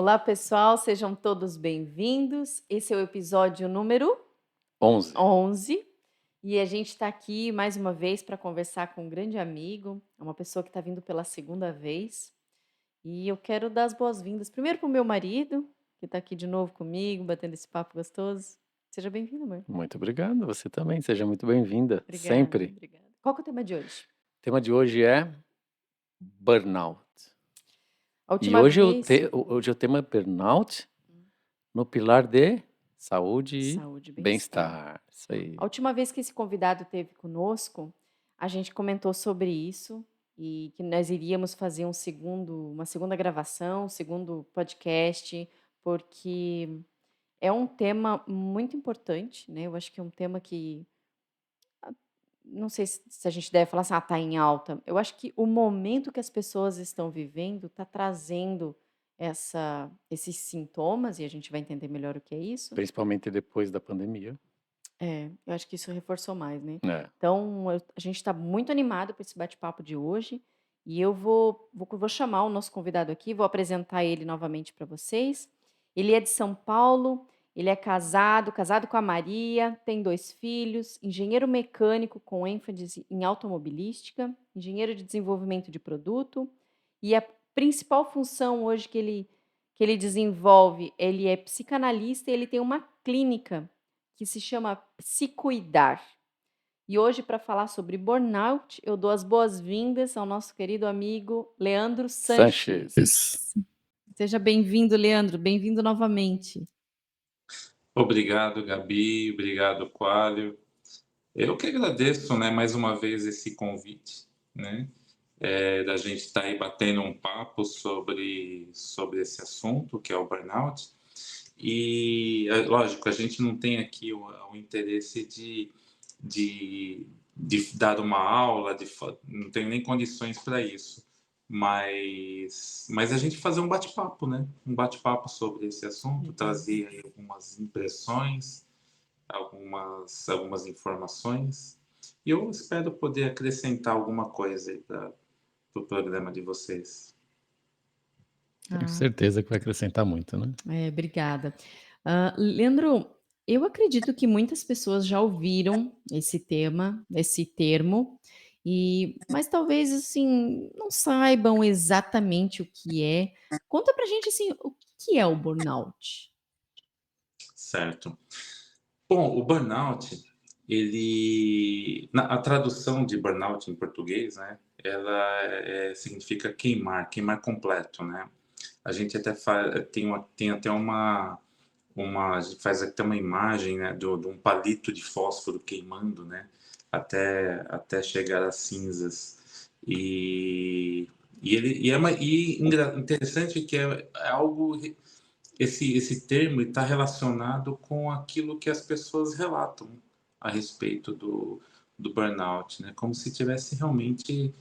Olá, pessoal, sejam todos bem-vindos. Esse é o episódio número 11. 11 e a gente está aqui mais uma vez para conversar com um grande amigo, é uma pessoa que está vindo pela segunda vez. E eu quero dar as boas-vindas primeiro para o meu marido, que está aqui de novo comigo, batendo esse papo gostoso. Seja bem-vindo, amor. Muito obrigado, você também, seja muito bem-vinda, Obrigada, sempre. obrigada. Qual que é o tema de hoje? O tema de hoje é burnout. A E última hoje vez. hoje o tema é burnout no pilar de saúde e Saúde e bem-estar. bem-estar. Isso aí. A última vez que esse convidado esteve conosco, a gente comentou sobre isso e que nós iríamos fazer uma segunda gravação, um segundo podcast, porque é um tema muito importante, né? Eu acho que é um tema que não sei se a gente deve falar assim, tá em alta. Eu acho que o momento que as pessoas estão vivendo está trazendo esses sintomas, e a gente vai entender melhor o que é isso. Principalmente depois da pandemia. É, eu acho que isso reforçou mais, né. É. Então a gente está muito animado para esse bate-papo de hoje, e eu vou chamar o nosso convidado aqui, vou apresentar ele novamente para vocês. Ele é de São Paulo, ele é casado com a Maria, tem 2 filhos, engenheiro mecânico com ênfase em automobilística, engenheiro de desenvolvimento de produto, e a principal função hoje que ele desenvolve, ele é psicanalista e ele tem uma clínica que se chama Psicuidar. E hoje, para falar sobre burnout, eu dou as boas-vindas ao nosso querido amigo Leandro Sanches. Sanches. Seja bem-vindo, Leandro, bem-vindo novamente. Obrigado, Gabi, obrigado, Quálio. Eu que agradeço, né, mais uma vez esse convite, né, da gente estar aí batendo um papo sobre esse assunto, que é o burnout. E, lógico, a gente não tem aqui o interesse de dar uma aula, não tenho nem condições para isso, mas a gente fazer um bate-papo, né? Um bate-papo sobre esse assunto, trazer aí algumas impressões, algumas informações, e eu espero poder acrescentar alguma coisa aí para o programa de vocês. Tenho certeza que vai acrescentar muito, né? Obrigada. Leandro, eu acredito que muitas pessoas já ouviram esse tema, esse termo, mas talvez assim não saibam exatamente o que é. Conta pra gente assim, o que é o burnout? Certo. Bom, o burnout, a tradução de burnout em português, né, ela significa queimar completo, né? A gente até tem até a gente faz até uma imagem, né, de um palito de fósforo queimando, né, até chegar às cinzas. Interessante que é algo, esse termo está relacionado com aquilo que as pessoas relatam a respeito do burnout, né? Como se tivesse realmente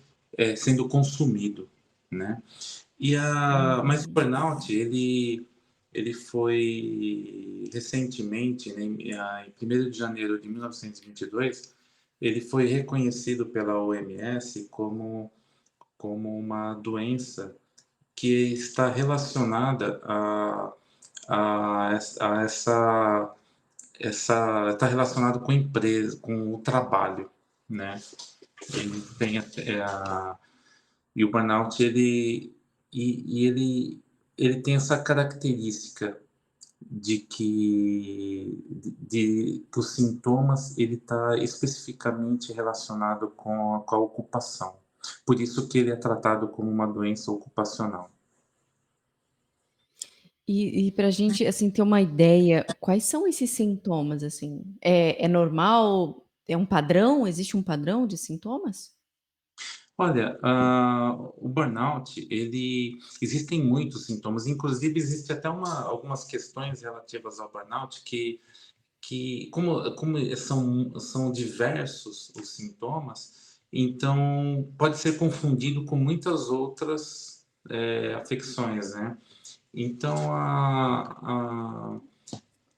sendo consumido, né? Mas o burnout, ele foi recentemente, né, em 1º de janeiro de 1922, ele foi reconhecido pela OMS como uma doença que está relacionada a está relacionado com a empresa, com o trabalho, né? Ele tem e o burnout ele tem essa característica que os sintomas ele está especificamente relacionado com a ocupação. Por isso que ele é tratado como uma doença ocupacional. E para a gente, assim, ter uma ideia, quais são esses sintomas, assim? É normal? É um padrão? Existe um padrão de sintomas? Olha, o burnout, existem muitos sintomas, inclusive existe até algumas questões relativas ao burnout que como são diversos os sintomas, então pode ser confundido com muitas outras afecções, né? Então,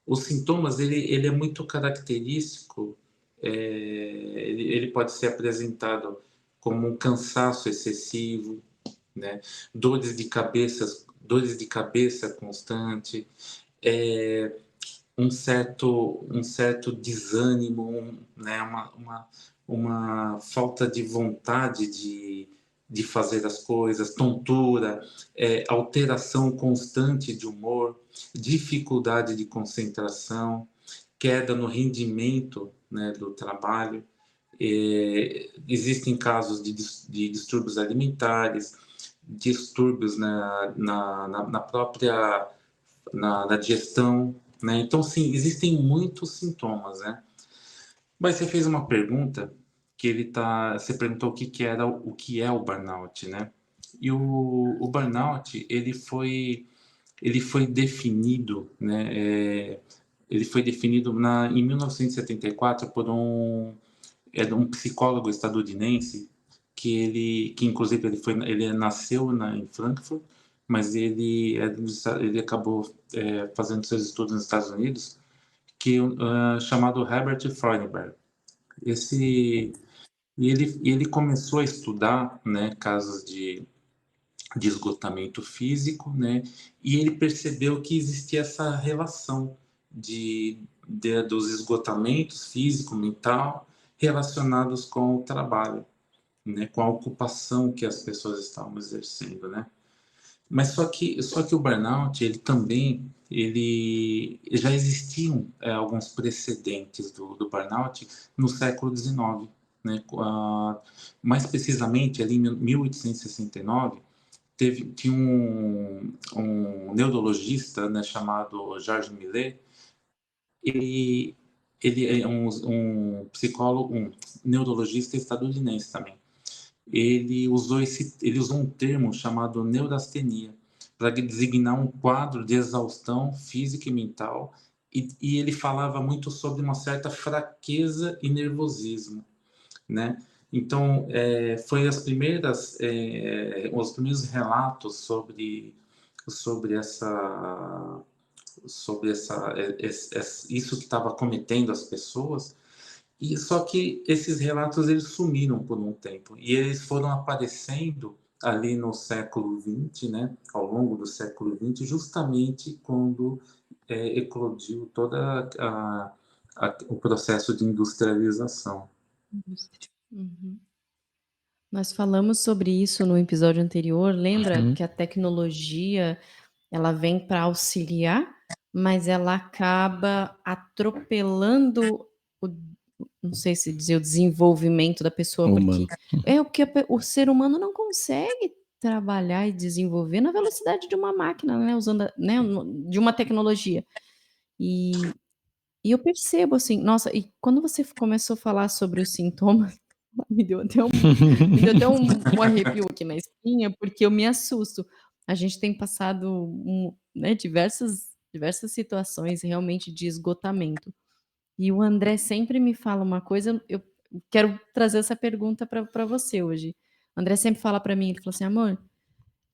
os sintomas, ele é muito característico, ele pode ser apresentado como um cansaço excessivo, né? Dores de cabeça dores de cabeça constante, é, um certo desânimo, né? Uma falta de vontade de fazer as coisas, tontura, alteração constante de humor, dificuldade de concentração, queda no rendimento, né, do trabalho. Existem casos de distúrbios alimentares, distúrbios na própria na digestão, né? Então, sim, existem muitos sintomas, né? Mas você fez uma pergunta você perguntou o que é o burnout, né? E o burnout, ele foi definido, né? Ele foi definido em 1974 por um psicólogo estadunidense que inclusive ele nasceu em Frankfurt, mas ele acabou fazendo seus estudos nos Estados Unidos, chamado Herbert Freudenberg. E ele começou a estudar, né, casos de esgotamento físico, né, e ele percebeu que existia essa relação dos esgotamentos físico, mental, relacionados com o trabalho, né, com a ocupação que as pessoas estavam exercendo, né. Mas só que o burnout, ele já existiam alguns precedentes do burnout no século XIX, né? Mais precisamente, ali em 1869, tinha um neurologista, né, chamado Georges Millet. Ele é um psicólogo, um neurologista estadunidense também. Ele usou um termo chamado neurastenia para designar um quadro de exaustão física e mental, e ele falava muito sobre uma certa fraqueza e nervosismo, né? Então, os primeiros relatos sobre isso que estava cometendo as pessoas. E só que esses relatos eles sumiram por um tempo e eles foram aparecendo ali no século XX, né? Ao longo do século XX, justamente quando eclodiu o processo de industrialização. Uhum. Nós falamos sobre isso no episódio anterior. Lembra Uhum. que a tecnologia ela vem para auxiliar, mas ela acaba atropelando não sei se dizer o desenvolvimento da pessoa, Humano. porque o ser humano não consegue trabalhar e desenvolver na velocidade de uma máquina, né, usando, né, de uma tecnologia. E eu percebo assim, nossa, e quando você começou a falar sobre os sintomas, me deu até um arrepio aqui na espinha, porque eu me assusto. A gente tem passado né, diversas situações realmente de esgotamento. E o André sempre me fala uma coisa, eu quero trazer essa pergunta para você hoje. O André sempre fala para mim, ele fala assim: "Amor,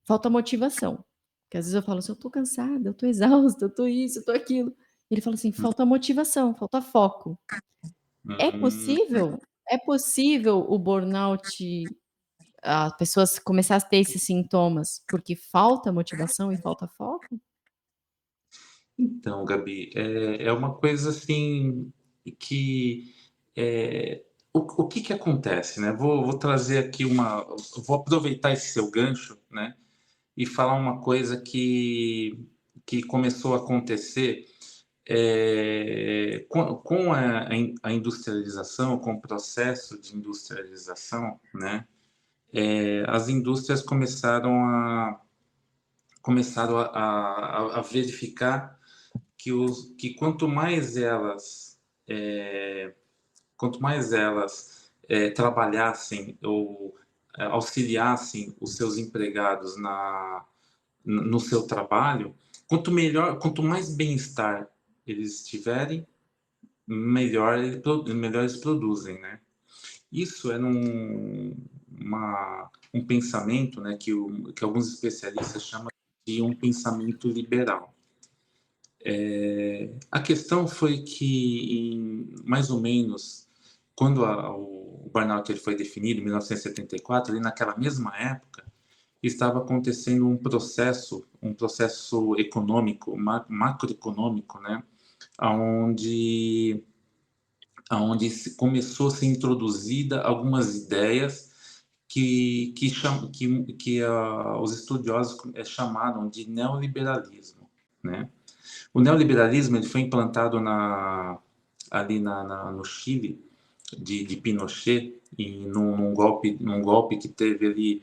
falta motivação". Porque às vezes eu falo assim: "Eu tô cansada, eu tô exausta, eu tô isso, eu tô aquilo". Ele fala assim: "Falta motivação, falta foco". É Hum, possível? É possível o burnout, a pessoa começar a ter esses sintomas porque falta motivação e falta foco? Então, Gabi, é uma coisa assim que o que acontece, né? Vou trazer aqui vou aproveitar esse seu gancho, né? E falar uma coisa que começou a acontecer com a industrialização, com o processo de industrialização, né? As indústrias começaram a verificar que quanto mais elas trabalhassem ou auxiliassem os seus empregados no seu trabalho, quanto mais bem-estar eles tiverem, melhor eles produzem, né? Isso é um pensamento, né, que alguns especialistas chamam de um pensamento liberal. A questão foi que, mais ou menos, quando o burnout ele foi definido, em 1974, ali naquela mesma época, estava acontecendo um processo econômico, macroeconômico, né, aonde começou a ser introduzida algumas ideias que os estudiosos chamaram de neoliberalismo, né? O neoliberalismo ele foi implantado ali no Chile de Pinochet e num golpe que teve ali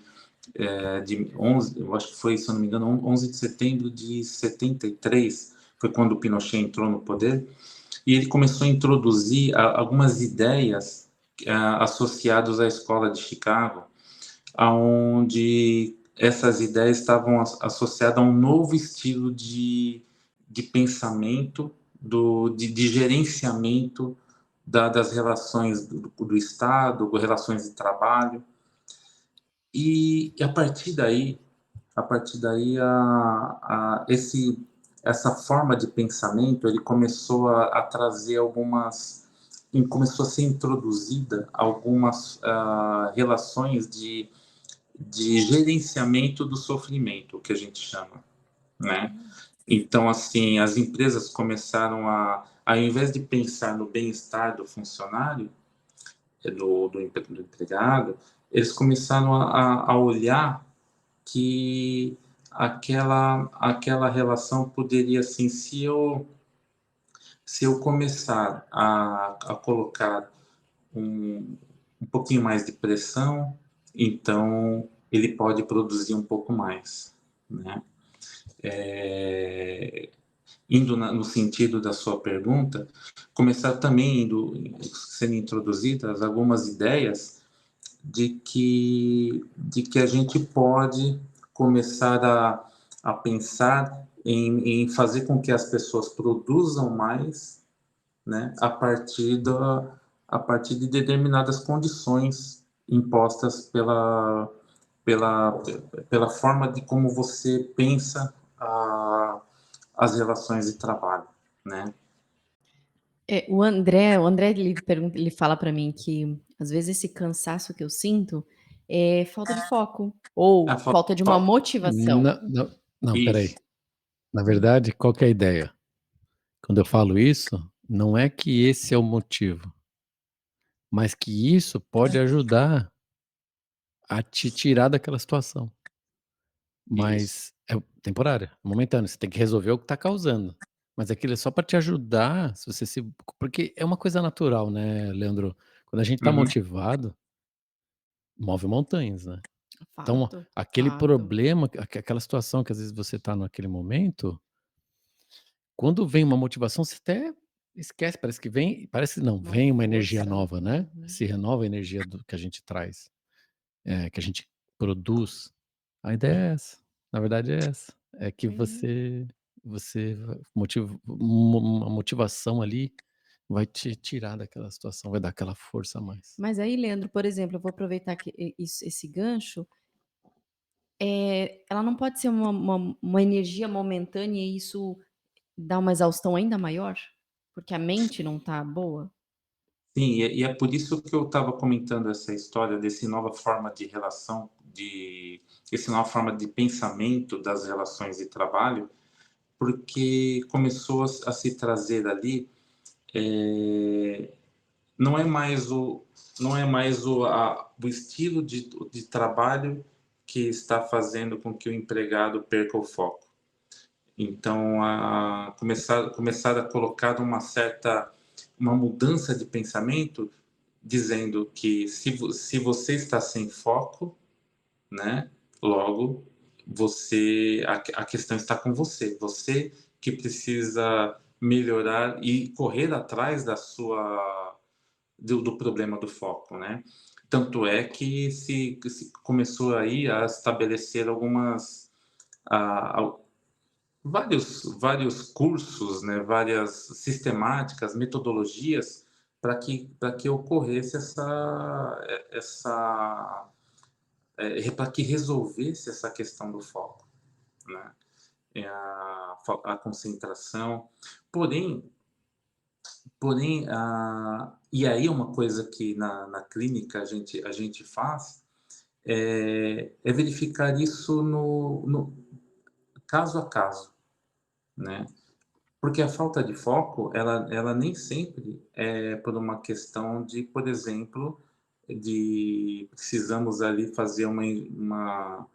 de 11, eu acho que foi, se eu não me engano, 11 de setembro de 73, foi quando o Pinochet entrou no poder, e ele começou a introduzir algumas ideias associadas à escola de Chicago, aonde essas ideias estavam associadas a um novo estilo de pensamento, de gerenciamento das relações do Estado, relações de trabalho. E a partir daí essa forma de pensamento ele começou a trazer começou a ser introduzida algumas relações de gerenciamento do sofrimento, que a gente chama, né? Então, assim, as empresas começaram ao invés de pensar no bem-estar do funcionário, do empregado, eles começaram a olhar que aquela relação poderia, assim, se eu começar a colocar um pouquinho mais de pressão, então ele pode produzir um pouco mais, né? Indo no sentido da sua pergunta, começar também sendo introduzidas algumas ideias de que a gente pode começar a pensar em fazer com que as pessoas produzam mais, né, a partir de determinadas condições impostas pela, pela forma de como você pensa as relações de trabalho, né? O André ele fala para mim que às vezes esse cansaço que eu sinto é falta de foco A ou fa- falta de uma fa- motivação. Não, não, não, Isso. peraí. Na verdade, qual que é a ideia? Quando eu falo isso, não é que esse é o motivo, mas que isso pode ajudar a te tirar daquela situação. Isso. Mas é temporária, é momentâneo, você tem que resolver o que está causando. Mas aquilo é só para te ajudar, se você se porque é uma coisa natural, né, Leandro? Quando a gente está Uhum. motivado, move montanhas, né. Então, Fato, aquele fato. problema, aquela situação que às vezes você está naquele momento, quando vem uma motivação, você até esquece, parece não, Uma vem uma energia força. nova, né, Uhum. se renova a energia do que a gente traz, que a gente produz. A ideia é essa, na verdade é essa, é que Entendi. você uma motivação ali vai te tirar daquela situação, vai dar aquela força a mais. Mas aí, Leandro, por exemplo, eu vou aproveitar que esse gancho, ela não pode ser uma energia momentânea e isso dá uma exaustão ainda maior? Porque a mente não tá boa? Sim, e é por isso que eu estava comentando essa história desse nova forma de relação, essa nova forma de pensamento das relações de trabalho, porque começou a se trazer ali, eh, não é mais o estilo de trabalho que está fazendo com que o empregado perca o foco. Então, começar a colocar uma mudança de pensamento, dizendo que se você está sem foco, né, logo a questão está com você. Você que precisa melhorar e correr atrás do problema do foco, né? Tanto é que se começou aí a estabelecer a, vários cursos, né, várias sistemáticas, metodologias para que ocorresse para que resolvesse essa questão do foco, né? A concentração. Porém, e aí uma coisa que na clínica a gente faz é verificar isso no caso a caso, né? Porque a falta de foco, ela nem sempre é por uma questão de, por exemplo, de precisamos ali fazer uma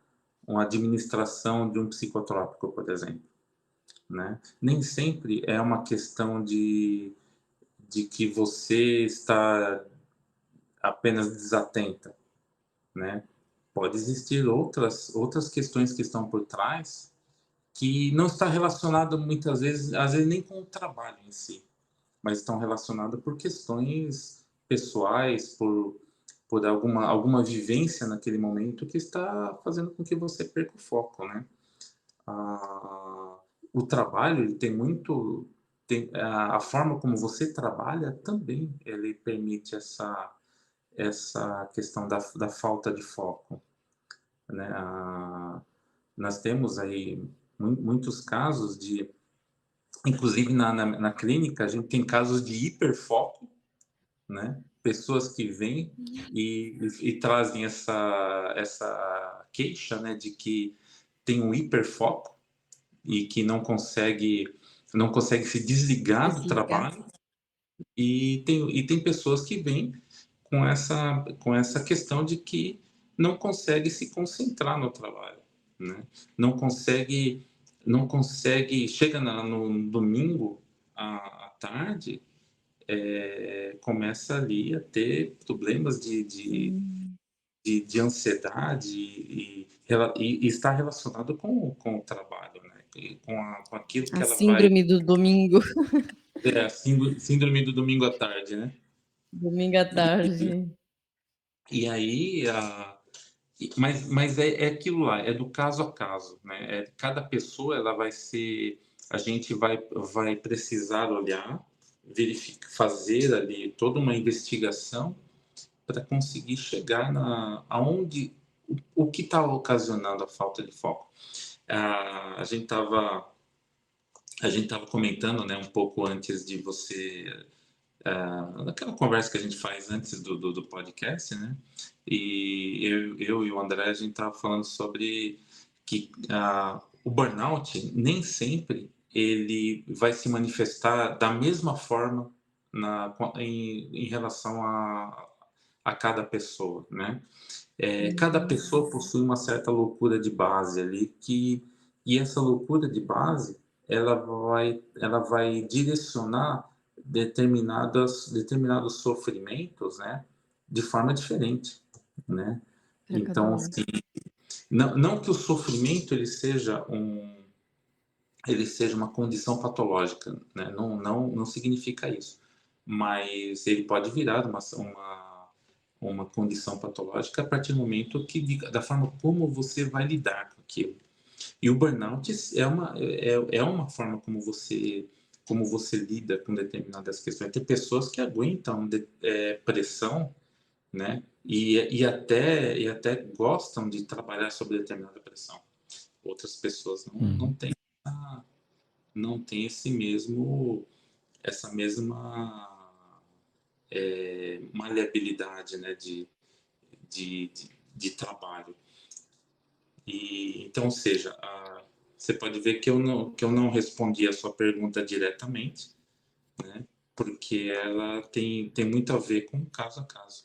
administração de um psicotrópico, por exemplo, né? Nem sempre é uma questão de que você está apenas desatenta, né? Pode existir outras questões que estão por trás que não está relacionado muitas vezes, às vezes nem com o trabalho em si, mas estão relacionadas por questões pessoais, por alguma vivência naquele momento que está fazendo com que você perca o foco, né? Ah, o trabalho, ele tem muito... a forma como você trabalha também, ele permite essa questão da falta de foco, né? Nós temos aí muitos casos de... Inclusive na clínica, a gente tem casos de hiperfoco, né? Pessoas que vêm e trazem essa queixa, né, de que tem um hiperfoco e que não consegue se desligar do Desligar. trabalho, e tem pessoas que vêm com essa questão de que não consegue se concentrar no trabalho, né? Não consegue, chega no domingo à tarde, começa ali a ter problemas Hum. de ansiedade, e está relacionado com o trabalho, né? E com aquilo A que ela vai... síndrome do domingo, A síndrome do domingo à tarde, né? domingo à tarde. E aí, mas é aquilo lá, é do caso a caso, né? Cada pessoa, ela vai ser... A gente vai precisar olhar, verificar, fazer ali toda uma investigação para conseguir chegar aonde, o que está ocasionando a falta de foco. A gente estava comentando, né, um pouco antes de você, naquela conversa que a gente faz antes do podcast, né? E eu e o André, a gente estava falando sobre que o burnout nem sempre ele vai se manifestar da mesma forma em relação a cada pessoa, né? Cada pessoa possui uma certa loucura de base ali, e essa loucura de base, ela vai direcionar determinados sofrimentos, né, de forma diferente, né? Para cada Então, um. assim, não que o sofrimento ele seja uma condição patológica, né? Não significa isso, mas ele pode virar uma condição patológica a partir do momento da forma como você vai lidar com aquilo. E o burnout é uma forma como você lida com determinadas questões. Tem pessoas que aguentam pressão, né? E até gostam de trabalhar sob determinada pressão. Outras pessoas não Uhum. têm não tem essa mesma maleabilidade, né, de trabalho. Então, ou seja, você pode ver que eu não respondi a sua pergunta diretamente, né, porque ela tem muito a ver com caso a caso.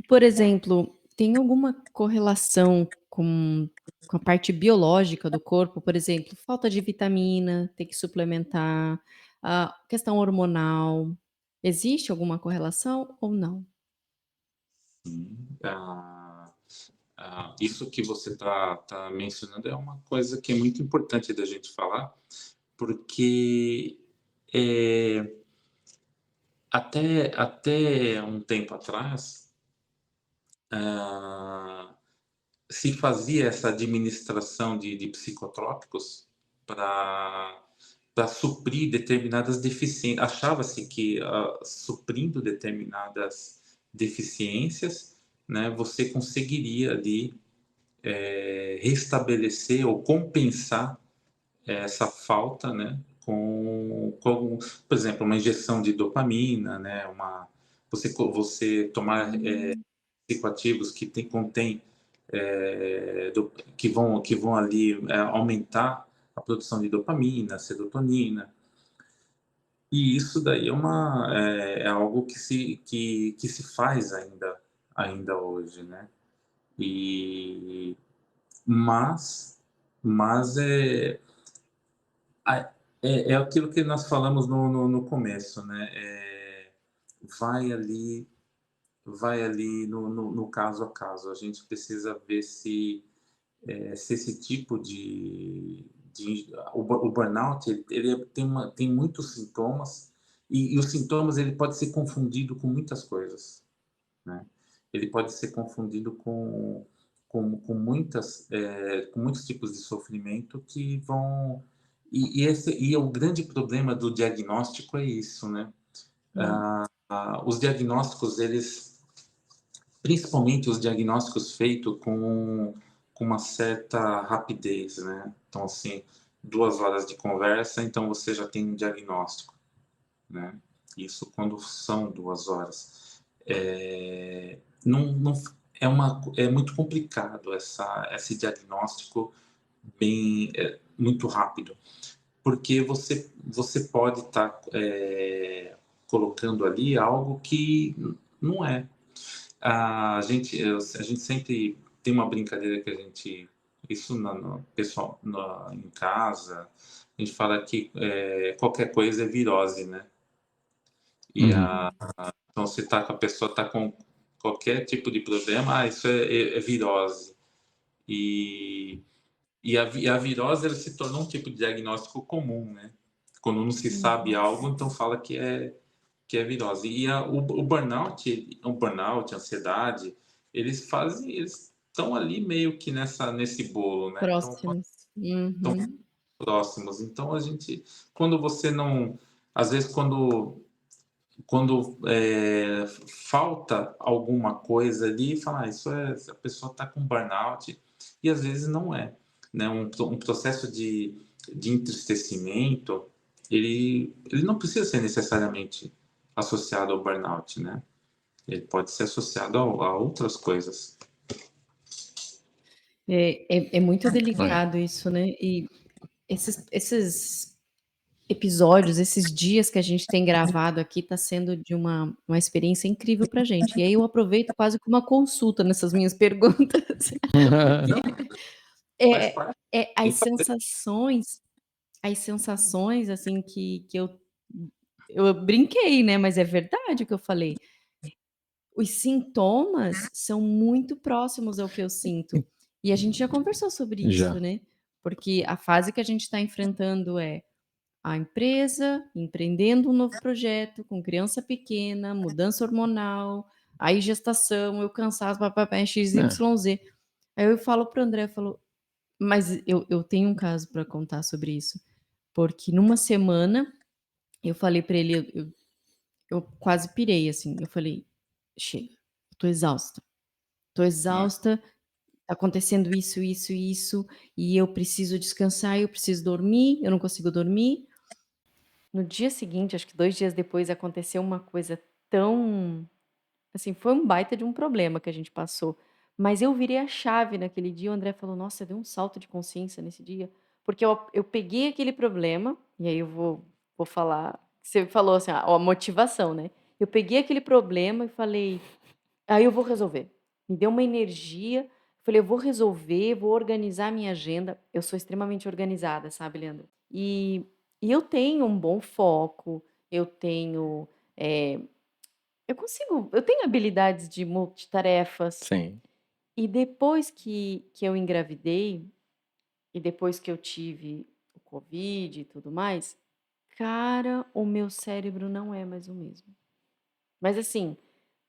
Por exemplo, tem alguma correlação com a parte biológica do corpo? Por exemplo, falta de vitamina, ter que suplementar, a questão hormonal. Existe alguma correlação ou não? Sim. Isso que você tá mencionando é uma coisa que é muito importante da gente falar, porque é, até um tempo atrás, ah, se fazia essa administração de psicotrópicos para suprir determinadas deficiências. Achava-se que, suprindo determinadas deficiências, né, você conseguiria ali restabelecer ou compensar essa falta, né, por exemplo, uma injeção de dopamina, né, você tomar Hum. psicoativos contém que vão ali aumentar a produção de dopamina, serotonina, e isso daí é algo que se faz ainda hoje, né? E mas a- é aquilo que nós falamos no começo, né? Vai ali, vai ali no caso a caso. A gente precisa ver se esse tipo o burnout ele tem muitos sintomas e os sintomas ele pode ser confundido com muitas coisas, né? Ele pode ser confundido com muitos tipos de sofrimento que vão e o grande problema do diagnóstico é isso, né? Hum. Os diagnósticos eles principalmente os diagnósticos feitos com uma certa rapidez, né? Então, assim, 2 horas de conversa, então você já tem um diagnóstico, né? Isso quando são 2 horas. Não, é muito complicado esse diagnóstico muito rápido, porque você pode estar colocando ali algo que não é. A gente sempre tem uma brincadeira que a gente. Isso pessoal, em casa, a gente fala que qualquer coisa é virose, né? E Uhum. então, se tá com a pessoa tá com qualquer tipo de problema, isso é virose. E, a virose ela se tornou um tipo de diagnóstico comum, né? Quando não se sabe Uhum. algo, então fala que é virose. E o burnout, a ansiedade, eles estão ali meio que nesse bolo, né? Então, Próximos. Uhum. próximos. Então, quando você não, às vezes, quando falta alguma coisa ali, fala, a pessoa está com burnout, e às vezes não é, né? Um processo de entristecimento, ele não precisa ser necessariamente associado ao burnout, né? Ele pode ser associado a outras coisas. É muito É. delicado isso, né? E esses episódios, esses dias que a gente tem gravado aqui, tá sendo de uma experiência incrível pra gente. E aí eu aproveito quase que uma consulta nessas minhas perguntas, porque Não, faz é, parte. é Tem que fazer. as sensações assim que eu brinquei, né? Mas é verdade o que eu falei. Os sintomas são muito próximos ao que eu sinto. E a gente já conversou sobre isso, Já. né? Porque a fase que a gente está enfrentando é a empresa empreendendo um novo projeto com criança pequena, mudança hormonal, aí gestação, eu cansaço, papapá, É. XYZ. Aí eu falo para o André, eu falo, mas eu tenho um caso para contar sobre isso, porque numa semana eu falei para ele, eu quase pirei assim, eu falei, chega, eu tô Né? exausta, tá acontecendo isso, isso, isso, e eu preciso descansar, eu preciso dormir, eu não consigo dormir. No dia seguinte, acho que 2 dias depois, aconteceu uma coisa tão assim, foi um baita de um problema que a gente passou, mas eu virei a chave naquele dia, o André falou: "Nossa, deu um salto de consciência nesse dia", porque eu peguei aquele problema, e aí eu vou falar você falou assim, a motivação, né. Eu peguei aquele problema e falei: "Aí eu vou resolver". Me deu uma energia, falei: "Eu vou resolver, vou organizar minha agenda". Eu sou extremamente organizada, sabe, Leandro. E eu tenho um bom foco, eu tenho, eh, eu tenho habilidades de multitarefas. Sim. E depois que eu engravidei, e depois que eu tive o covid e tudo mais, cara, o meu cérebro não é mais o mesmo. Mas assim,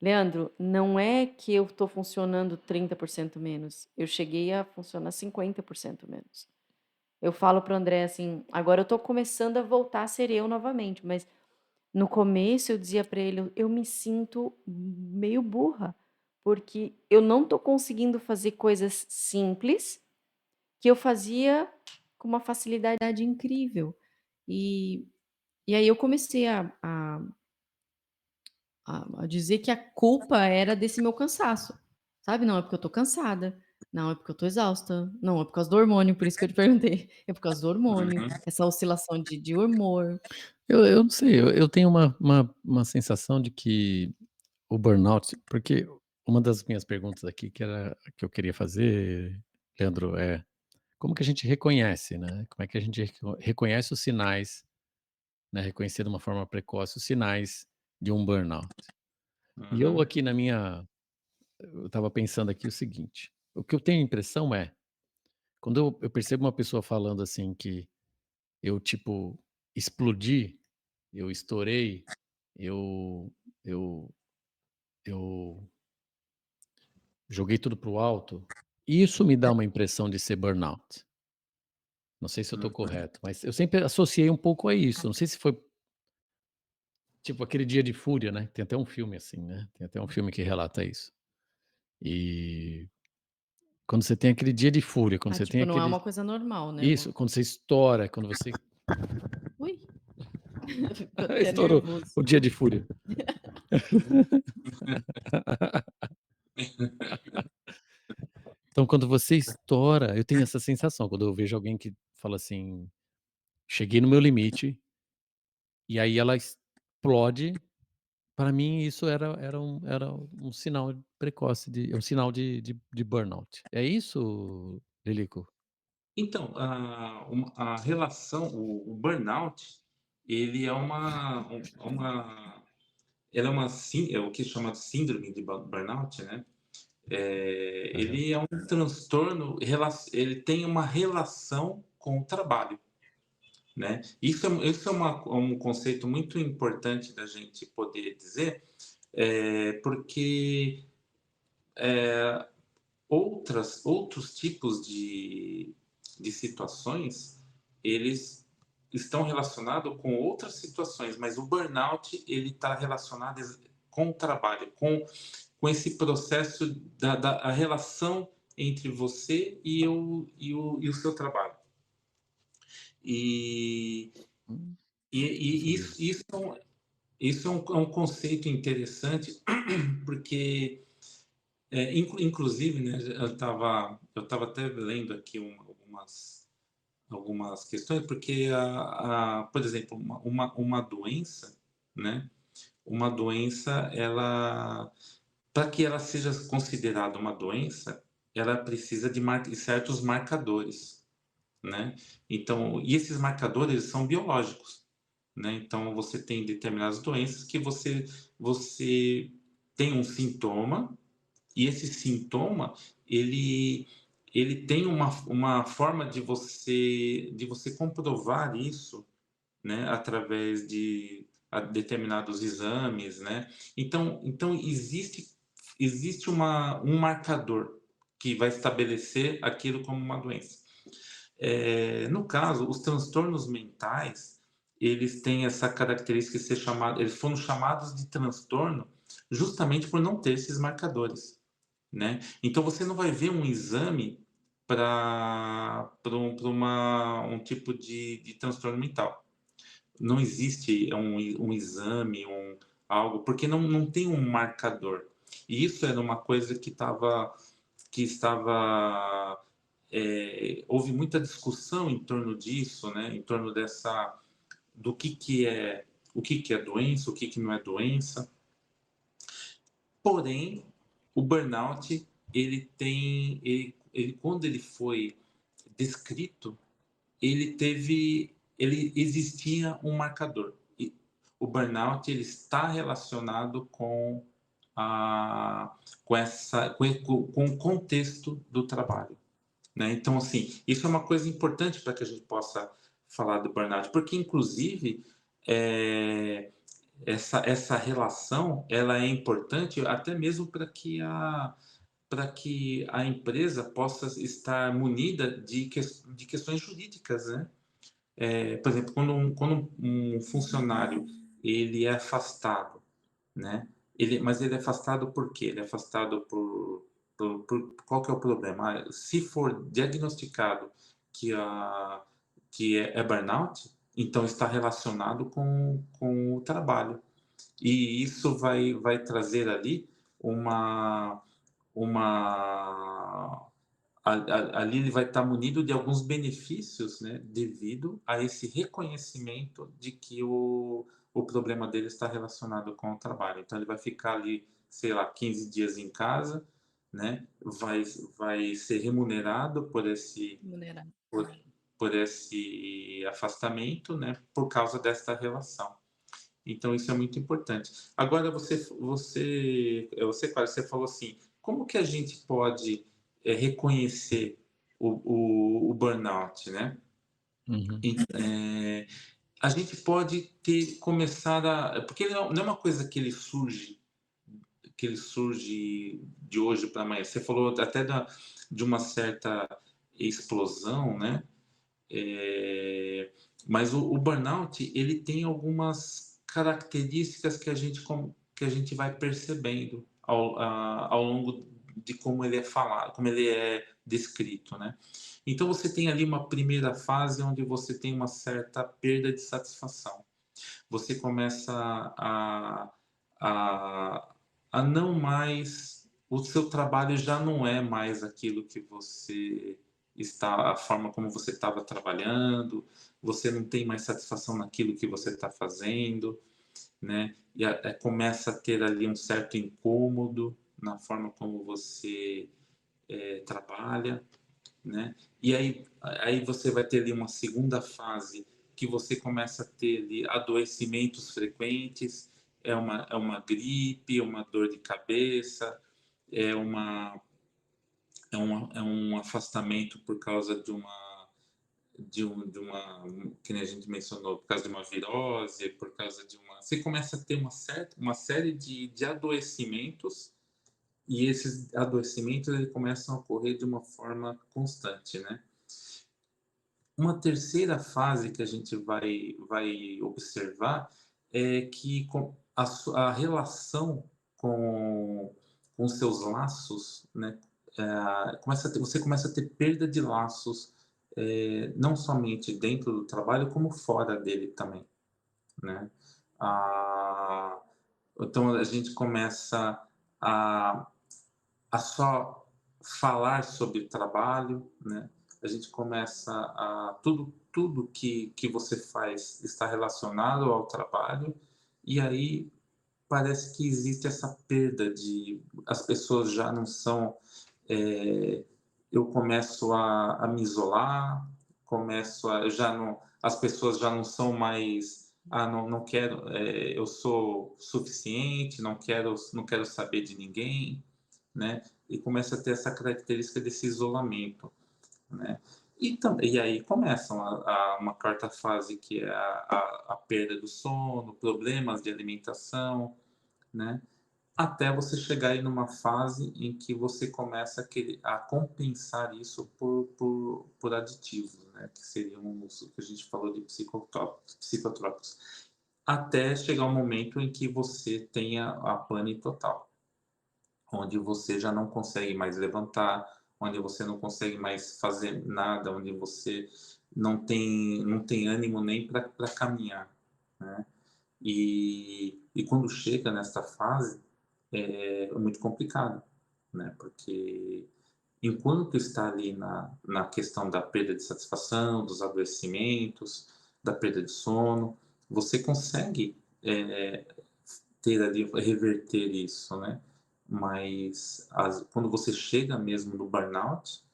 Leandro, não é que eu estou funcionando 30% menos, eu cheguei a funcionar 50% menos. Eu falo para o André assim, agora eu estou começando a voltar a ser eu novamente, mas no começo eu dizia para ele: "Eu me sinto meio burra, porque eu não estou conseguindo fazer coisas simples que eu fazia com uma facilidade incrível". E e aí eu comecei a dizer que a culpa era desse meu cansaço. sabe? Não, é porque eu tô cansada. Não, é porque eu tô exausta. Não, é por causa do hormônio, por isso que eu te perguntei. É por causa do hormônio, Uhum. essa oscilação de humor. Eu não sei, eu tenho uma sensação de que o burnout, porque uma das minhas perguntas aqui que eu queria fazer, Leandro, é como que a gente reconhece, né, como é que a gente reconhece os sinais, né, reconhecer de uma forma precoce os sinais de um burnout. E eu Uhum. aqui eu estava pensando aqui o seguinte, o que eu tenho a impressão é, quando eu percebo uma pessoa falando assim que eu, tipo, explodi, eu estourei, eu eu eu joguei tudo para o alto, isso me dá uma impressão de ser burnout. Não sei se eu estou Uhum. correto, mas eu sempre associei um pouco a isso, não sei se foi, tipo, aquele dia de fúria, né, tem até um filme assim, né, tem até um filme que relata isso. E quando você tem aquele dia de fúria, quando Ah, você tem tipo, não é aquele uma coisa normal, né, isso, quando você estoura, quando você Ui, ficou até estourou nervoso. o dia de fúria. Então quando você estoura, eu tenho essa sensação, quando eu vejo alguém que fala assim: "Cheguei no meu limite", e aí ela explode, para mim isso era um sinal precoce um sinal de burnout. É isso, Lilico? Então, a relação, o burnout, ele é ela é é o que é chamado síndrome de burnout, né? Aham. Ele é um transtorno, ele tem uma relação com o trabalho, né? Isso é um conceito muito importante da gente poder dizer, porque outros tipos de situações, eles estão relacionados com outras situações, mas o burnout ele está relacionado com o trabalho, com esse processo a relação entre você e o seu trabalho. E, e Sabia. isso é um conceito interessante, porque, inclusive, né, eu tava até lendo aqui algumas questões, porque, por exemplo, uma doença, né? Uma doença, ela, para que ela seja considerada uma doença, ela precisa de certos marcadores, né? Então, e esses marcadores são biológicos, né? Então, você tem determinadas doenças que você tem um sintoma e esse sintoma ele ele tem uma forma de você comprovar isso, né, através de determinados exames, né? Então existe um marcador que vai estabelecer aquilo como uma doença. No caso, os transtornos mentais, eles têm essa característica de ser chamado, eles foram chamados de transtorno justamente por não ter esses marcadores, né? Então você não vai ver um exame para um tipo de transtorno mental. Não existe um exame, algo, porque não tem um marcador. E isso era uma coisa que estava houve muita discussão em torno disso, né? Em torno do que é o que é doença, o que não é doença. Porém, o burnout ele quando ele foi descrito, ele existia um marcador. E o burnout ele está relacionado a com o contexto do trabalho, né? Então, assim, isso é uma coisa importante para que a gente possa falar do burnout, porque, inclusive, é, essa relação ela é importante até mesmo para que a empresa possa estar munida de questões jurídicas, né? Por exemplo, quando um funcionário ele é afastado, né? Mas ele é afastado por quê? Ele é afastado qual que é o problema? Se for diagnosticado que, é burnout, então está relacionado com o trabalho. E isso vai trazer ali uma, ali ele vai estar munido de alguns benefícios, né, devido a esse reconhecimento de que o problema dele está relacionado com o trabalho. Então ele vai ficar ali, sei lá, 15 dias em casa, né, vai ser remunerado Remunerado. por, por esse afastamento, né, por causa desta relação. Então isso é muito importante. Agora Cláudio, você falou assim, como que a gente pode reconhecer o burnout, né? Uhum. A gente pode começar porque ele não é uma coisa que ele surge de hoje para amanhã. Você falou até de uma certa explosão, né? É, mas o burnout ele tem algumas características que a gente vai percebendo ao longo de como ele é falado, como ele é descrito, né? Então você tem ali uma primeira fase onde você tem uma certa perda de satisfação. Você começa a, a não mais, o seu trabalho já não é mais aquilo que você está, a forma como você estava trabalhando, você não tem mais satisfação naquilo que você está fazendo, né? E começa a ter ali um certo incômodo na forma como você trabalha, né? E aí você vai ter ali uma segunda fase que você começa a ter ali adoecimentos frequentes, é uma gripe, é uma dor de cabeça, é uma é um afastamento por causa de uma, que nem a gente mencionou, por causa de uma virose, por causa de uma, você começa a ter uma série de adoecimentos, e esses adoecimentos eles começam a ocorrer de uma forma constante, né? Uma terceira fase que a gente vai observar é que a relação com seus laços, né, você começa a ter perda de laços, não somente dentro do trabalho, como fora dele também, né? Ah, então a gente começa a, a só falar sobre trabalho, né? A gente começa a tudo que você faz está relacionado ao trabalho, e aí parece que existe essa perda de as pessoas já não são eu começo a me isolar, eu já não, as pessoas já não são mais, não quero, eu sou suficiente, não quero saber de ninguém, né? E começa a ter essa característica desse isolamento, né? E aí começam uma quarta fase, que é a perda do sono, problemas de alimentação, né? Até você chegar aí numa fase em que você começa a compensar isso por aditivos, né? Que seriam os que a gente falou de psicotrópicos. Até chegar um momento em que você tenha a pane total, onde você já não consegue mais levantar, onde você não consegue mais fazer nada, onde você não tem ânimo nem para caminhar, né? E quando chega nesta fase, é muito complicado, né? Porque enquanto está ali na questão da perda de satisfação, dos adoecimentos, da perda de sono, você consegue ter ali, reverter isso, né? Mas quando você chega mesmo no burnout,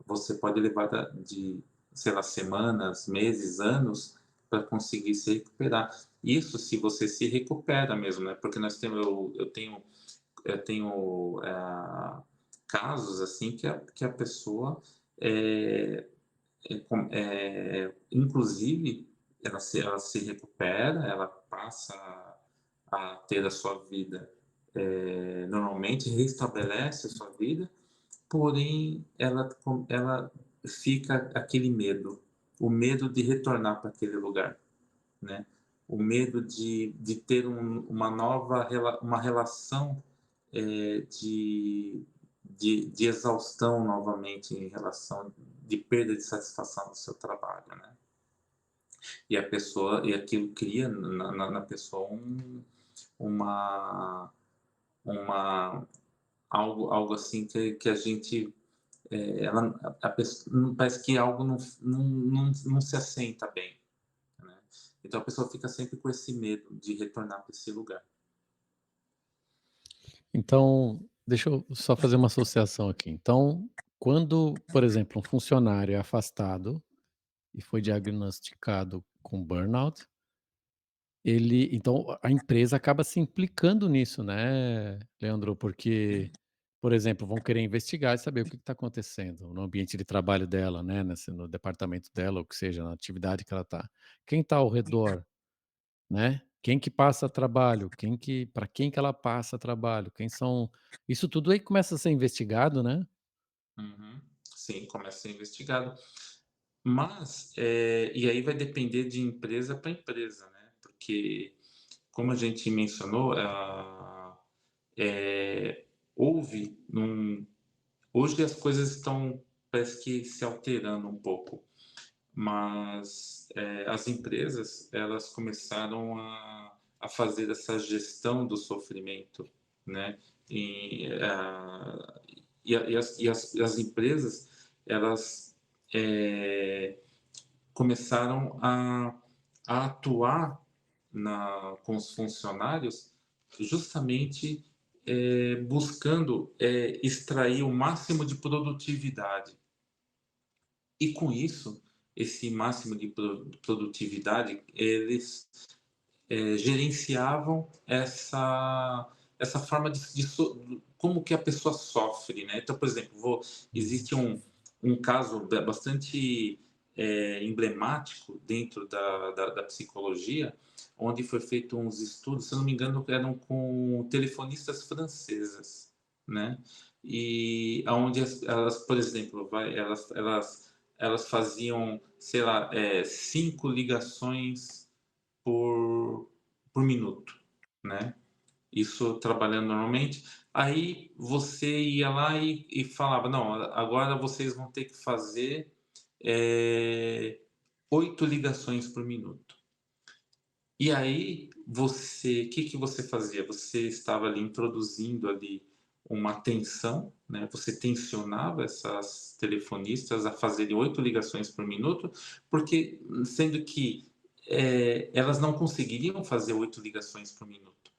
você pode levar de, sei lá, semanas, meses, anos para conseguir se recuperar. Isso se você se recupera mesmo, né? Porque eu tenho casos assim que a pessoa inclusive ela se recupera, ela passa a ter a sua vida normalmente, restabelece a sua vida, porém ela fica aquele medo, o medo de retornar para aquele lugar, né? O medo de ter uma relação de exaustão novamente, em relação de perda de satisfação do seu trabalho, né? E aquilo cria na pessoa uma algo assim que a gente, ela, a pessoa, parece que algo não se assenta bem, né? Então a pessoa fica sempre com esse medo de retornar para esse lugar. Então, deixa eu só fazer uma associação aqui. Então, quando, por exemplo, um funcionário é afastado e foi diagnosticado com burnout, ele então a empresa acaba se implicando nisso, né, Leandro? Porque, por exemplo, vão querer investigar e saber o que está acontecendo no ambiente de trabalho dela, né, no departamento dela, ou que seja, na atividade que ela está. Quem está ao redor, né? Quem que passa trabalho? Para quem que ela passa trabalho? Quem são? Isso tudo aí começa a ser investigado, né? Uhum. Sim, começa a ser investigado. Mas, e aí vai depender de empresa para empresa, né? Porque, como a gente mencionou, eh, houve hoje as coisas estão, parece que se alterando um pouco, mas as empresas, elas começaram a fazer essa gestão do sofrimento, né? E, as empresas, elas começaram a atuar com os funcionários justamente buscando extrair o máximo de produtividade. E com isso, esse máximo de produtividade, eles gerenciavam essa forma como que a pessoa sofre, né? Então, por exemplo, existe um caso bastante emblemático dentro da psicologia, onde foi feito uns estudos, se eu não me engano, eram com telefonistas francesas, né? E aonde elas, por exemplo, elas faziam, sei lá, 5 ligações por minuto, né? Isso trabalhando normalmente. Aí você ia lá e falava, não, agora vocês vão ter que fazer é, 8 ligações por minuto. E aí o que você fazia? Você estava ali introduzindo ali uma tensão, né? Você tensionava essas telefonistas a fazerem 8 ligações por minuto, porque sendo que elas não conseguiriam fazer 8 ligações por minuto,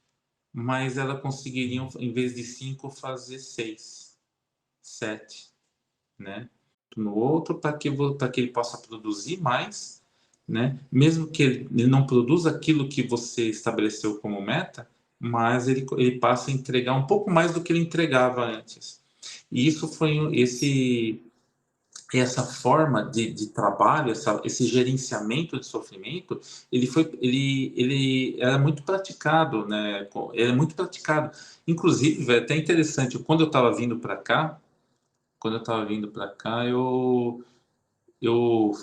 mas elas conseguiriam, em vez de 5, fazer 6, 7, né? No outro, para que ele possa produzir mais, né? Mesmo que ele não produza aquilo que você estabeleceu como meta, mas ele passa a entregar um pouco mais do que ele entregava antes. E isso essa forma de trabalho, esse gerenciamento de sofrimento, ele era muito praticado, né? Ele é muito praticado. Inclusive, é até interessante, quando eu estava vindo para cá, eu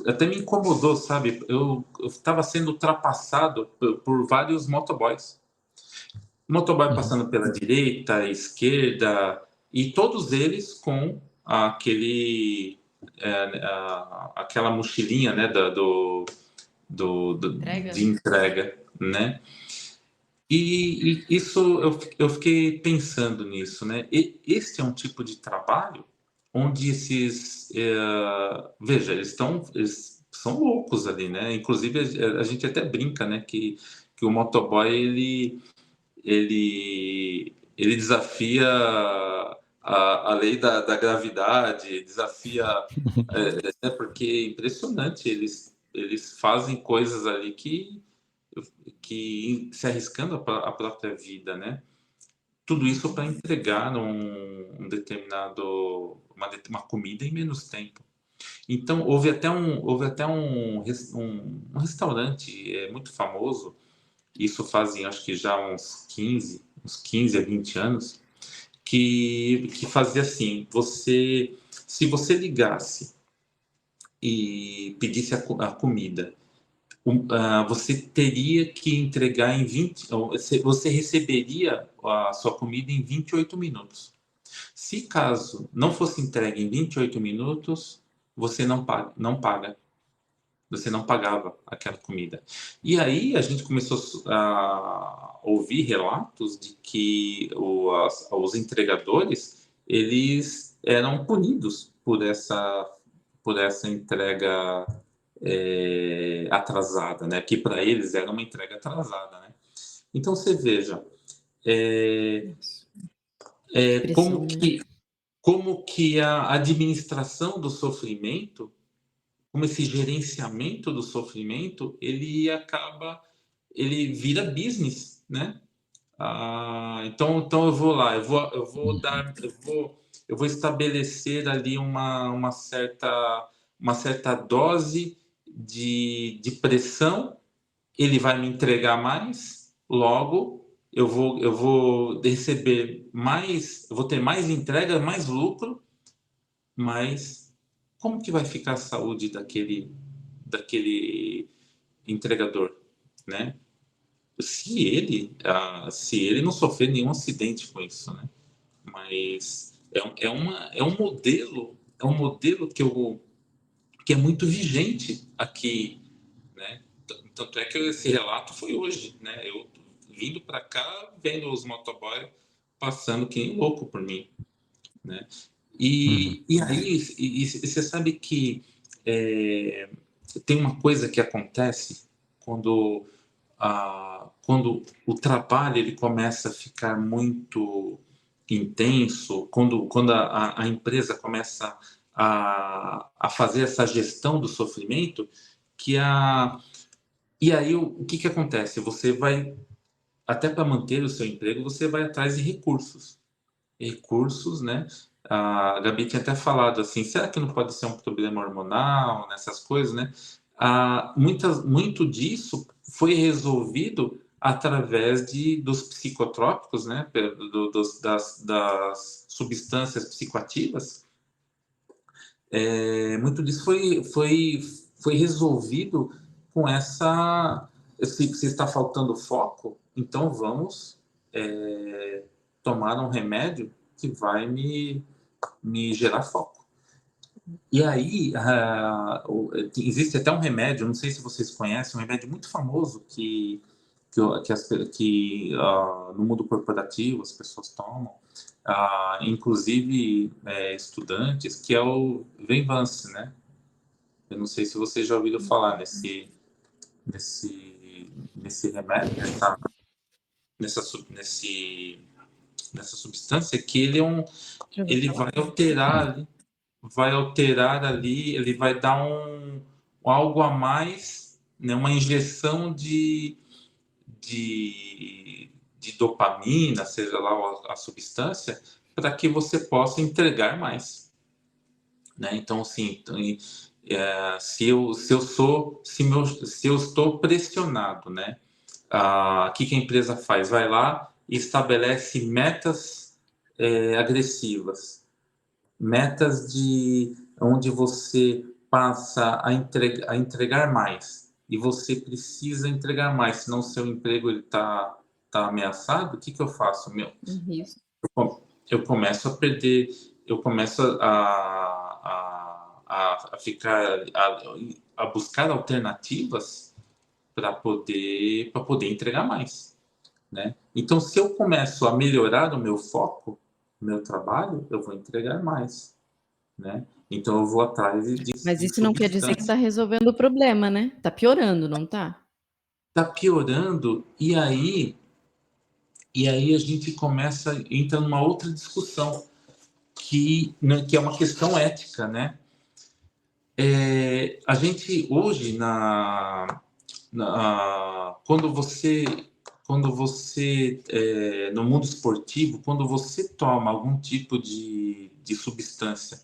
até me incomodou, sabe? Eu estava sendo ultrapassado por vários motoboys. Motoboy Uhum. passando pela direita, esquerda, e todos eles com aquela mochilinha, né, Entrega? de entrega, né? E isso eu fiquei pensando nisso, né? Este é um tipo de trabalho onde veja, eles são loucos ali, né? Inclusive a gente até brinca, né, que o motoboy ele desafia a lei da gravidade, desafia, porque é impressionante, eles fazem coisas ali que se arriscando a própria vida, né? Tudo isso para entregar uma comida em menos tempo. Então, houve até um restaurante muito famoso, isso fazem acho que já uns 15 a 20 anos, que fazia assim: se você ligasse e pedisse a comida, você teria que entregar em 20, ou você receberia a sua comida em 28 minutos. Se caso não fosse entregue em 28 minutos, você não paga, não paga. Você não pagava aquela comida. E aí a gente começou a ouvir relatos de que os entregadores, eles eram punidos por essa entrega atrasada, né? Que para eles era uma entrega atrasada, né? Então você veja Isso. Que pressão, né? como que a administração do sofrimento, como esse gerenciamento do sofrimento, ele vira business, né? Então eu vou lá, eu vou estabelecer ali uma certa dose de pressão. Ele vai me entregar mais, logo eu vou receber mais, eu vou ter mais entrega, mais lucro, mas como que vai ficar a saúde daquele entregador, né? Se ele não sofrer nenhum acidente com isso, né? Mas é um modelo que é muito vigente aqui, né? Tanto é que esse relato foi hoje, né? Eu vindo para cá, vendo os motoboys passando que nem louco por mim, né? E aí, você sabe que tem uma coisa que acontece quando quando o trabalho ele começa a ficar muito intenso, quando a empresa começa a fazer essa gestão do sofrimento, e aí o que que acontece? Você vai, até para manter o seu emprego, você vai atrás de recursos, né? A Gabi tinha até falado assim, será que não pode ser um problema hormonal, nessas coisas, né? Muito disso foi resolvido através dos psicotrópicos, né? Das substâncias psicoativas. Muito disso foi resolvido com se está faltando foco, então vamos tomar um remédio que vai me gerar foco. E aí, existe até um remédio, não sei se vocês conhecem, um remédio muito famoso no mundo corporativo as pessoas tomam, inclusive estudantes, que é o Venvance, né? Eu não sei se vocês já ouviram falar nesse remédio, nessa substância, que Já ouvi ele falar. vai alterar ali, ele vai dar algo a mais, né, uma injeção de dopamina, seja lá a substância, para que você possa entregar mais, né? Então, assim, se eu estou pressionado, né? O que a empresa faz? Vai lá e estabelece metas agressivas, metas onde você passa a entregar mais, e você precisa entregar mais, senão seu emprego tá ameaçado. O que eu faço? Isso. Eu começo a perder, eu começo a ficar a buscar alternativas para poder entregar mais, né? Então, se eu começo a melhorar o meu foco, o meu trabalho, eu vou entregar mais, né? Então, eu vou atrás Mas de isso não quer dizer que substâncias. está resolvendo o problema, né? Tá piorando, não tá? Tá piorando, e aí a gente entra numa outra discussão né, que é uma questão ética, né? A gente hoje quando você no mundo esportivo, quando você toma algum tipo de substância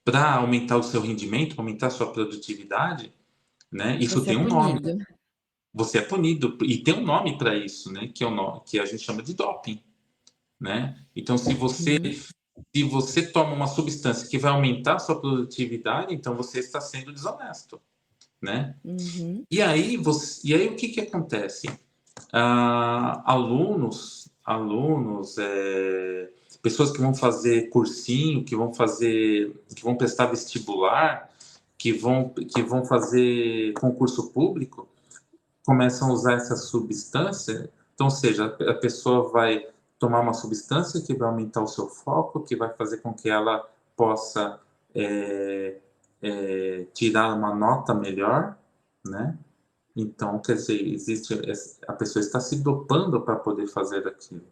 para aumentar o seu rendimento, aumentar a sua produtividade, né? Isso Você é tem um nome. punido. Você é punido e tem um nome para isso, né? Que é o nome que a gente chama de doping, né? Então, se você toma uma substância que vai aumentar a sua produtividade, então você está sendo desonesto, né? Uhum. E aí o que acontece? Alunos, pessoas que vão fazer cursinho, que vão prestar vestibular, que vão fazer concurso público começam a usar essa substância. Então, ou seja, a pessoa vai tomar uma substância que vai aumentar o seu foco, que vai fazer com que ela possa tirar uma nota melhor, né? Então, quer dizer, a pessoa está se dopando para poder fazer aquilo,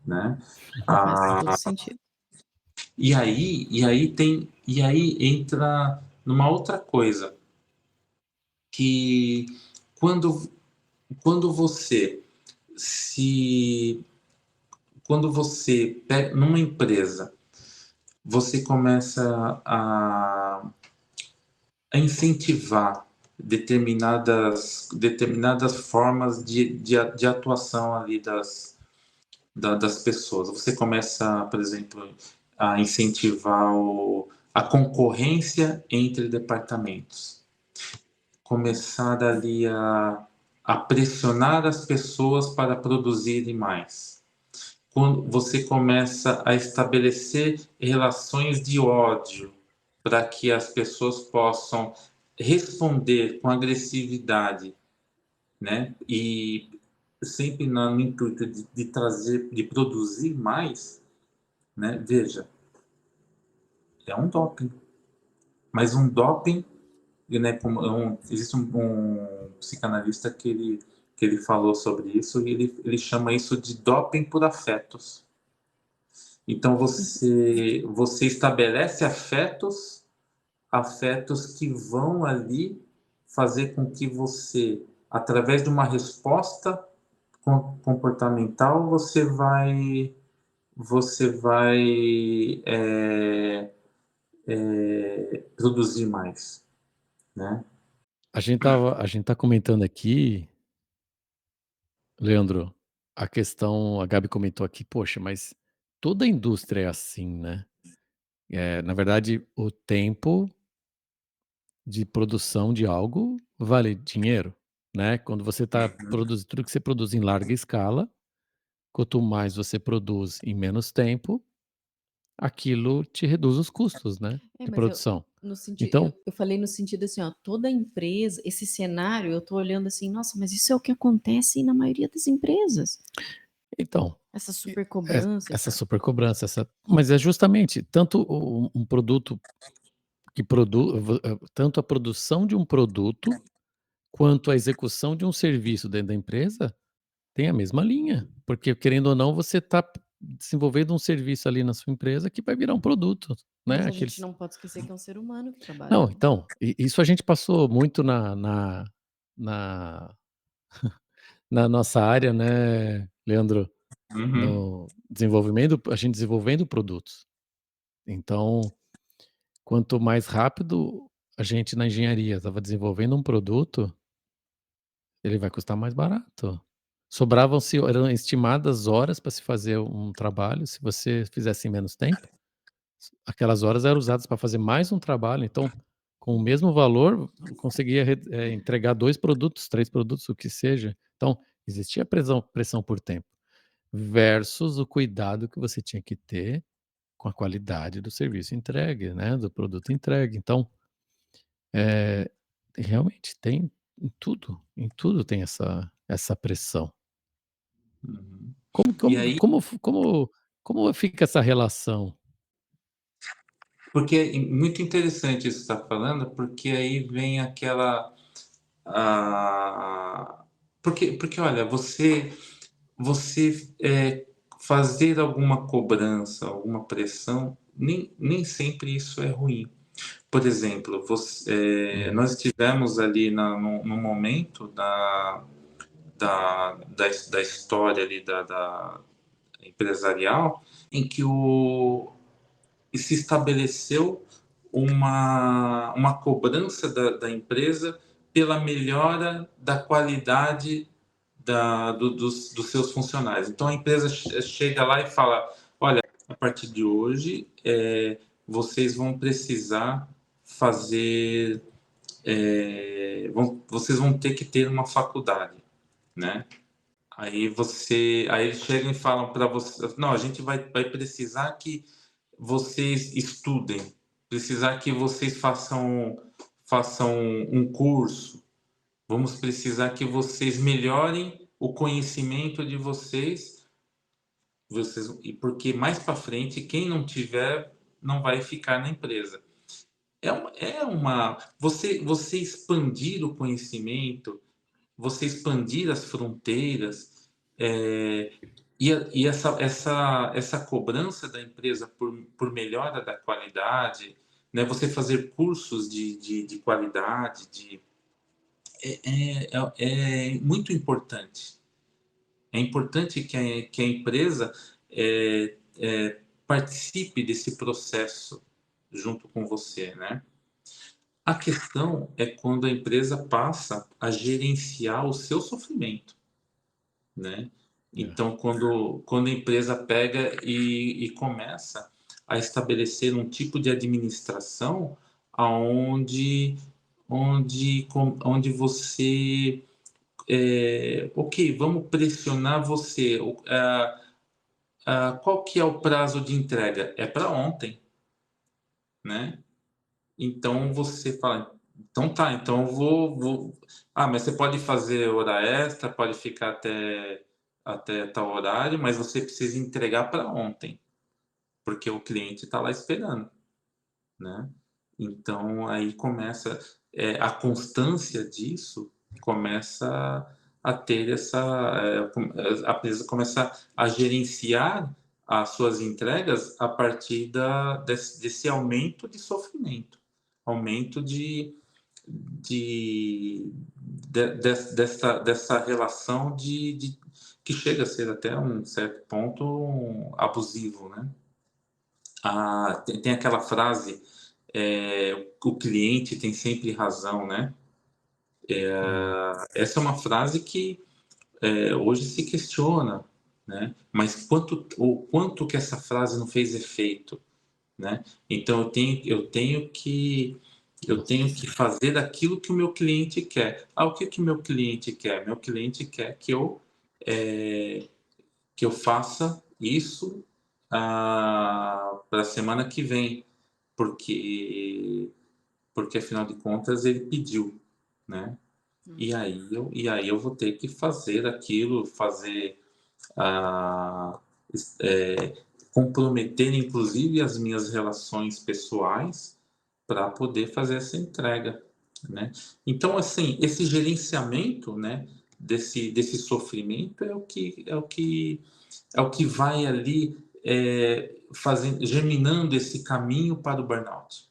né? Faz todo sentido. E aí entra numa outra coisa, que quando você pega numa empresa, você começa a incentivar determinadas formas de atuação ali das pessoas. Você começa, por exemplo, a incentivar a concorrência entre departamentos. Começar ali a pressionar as pessoas para produzirem mais. Quando você começa a estabelecer relações de ódio para que as pessoas possam responder com agressividade, né? E sempre no intuito de trazer, de produzir mais, né? Veja, é um doping, mas um doping, né? Existe um psicanalista que ele falou sobre isso e ele chama isso de doping por afetos. Então você estabelece afetos que vão ali fazer com que você, através de uma resposta comportamental, você vai produzir mais, né? A gente tá comentando aqui, Leandro, a Gabi comentou aqui, poxa, mas toda a indústria é assim, né? Na verdade, o tempo de produção de algo vale dinheiro, né? Quando você está produzindo, tudo que você produz em larga escala, quanto mais você produz em menos tempo, aquilo te reduz os custos, né, de Mas produção. no sentido, Então eu falei no sentido assim, ó, toda empresa, esse cenário, eu tô olhando assim, nossa, mas isso é o que acontece na maioria das empresas. então, Essa super é cobrança, essa super cobrança, mas é justamente tanto um produto que tanto a produção de um produto, quanto a execução de um serviço dentro da empresa, tem a mesma linha, porque querendo ou não, você está desenvolvendo um serviço ali na sua empresa que vai virar um produto, né, mas a gente aqueles não pode esquecer que é um ser humano que trabalha não, ali. então, isso a gente passou muito na na nossa área, né, Leandro, Uhum. no desenvolvimento, a gente desenvolvendo produtos. Então, quanto mais rápido a gente na engenharia estava desenvolvendo um produto, ele vai custar mais barato. Eram estimadas horas para se fazer um trabalho, se você fizesse em menos tempo, aquelas horas eram usadas para fazer mais um trabalho, então, com o mesmo valor, conseguia entregar 2 produtos, 3 produtos, o que seja. Então, existia pressão por tempo, versus o cuidado que você tinha que ter com a qualidade do serviço entregue, né, do produto entregue. Então, eh, realmente tem em tudo tem essa pressão. Uhum. Como E como aí, como como como fica essa relação? porque é muito interessante isso que você está falando, porque aí vem aquela. Ah, porque olha, você fazer alguma cobrança, alguma pressão, nem sempre isso é ruim. Por exemplo, Uhum, nós estivemos ali no momento da história ali da empresarial em que se estabeleceu uma cobrança da empresa pela melhora da qualidade dos seus funcionários. Então a empresa chega lá e fala: olha, a partir de hoje vocês vão precisar fazer, vocês vão ter que ter uma faculdade, né? Aí eles chegam e falam para você: não, a gente vai precisar que vocês estudem, precisar que vocês façam um curso. Vamos precisar que vocês melhorem o conhecimento de vocês, porque mais para frente, quem não tiver, não vai ficar na empresa. Você expandir o conhecimento, você expandir as fronteiras, e essa cobrança da empresa por melhora da qualidade, né? Você fazer cursos de qualidade, é muito importante. É importante que a empresa participe desse processo junto com você, né? A questão é quando a empresa passa a gerenciar o seu sofrimento, né? Então, quando a empresa pega e começa a estabelecer um tipo de administração onde você ok, vamos pressionar você. Qual que é o prazo de entrega? É para ontem, né? Então você fala, então tá, então eu vou. Ah, mas você pode fazer hora extra, pode ficar até tal horário, mas você precisa entregar para ontem, porque o cliente está lá esperando, né? Então aí começa a constância disso começa a ter a empresa começa a gerenciar as suas entregas a partir desse aumento de sofrimento, aumento dessa relação que chega a ser até um certo ponto abusivo, né? Tem aquela frase, o cliente tem sempre razão, né? Essa é uma frase que hoje se questiona, né? Mas o quanto que essa frase não fez efeito, né? Então eu tenho que fazer aquilo que o meu cliente quer. O que o meu cliente quer? Meu cliente quer que eu faça isso para a semana que vem, porque afinal de contas ele pediu, né? E aí eu vou ter que fazer aquilo, ah, comprometer inclusive as minhas relações pessoais para poder fazer essa entrega, né? Então, assim, esse gerenciamento, né, desse sofrimento é o que vai ali germinando esse caminho para o burnout.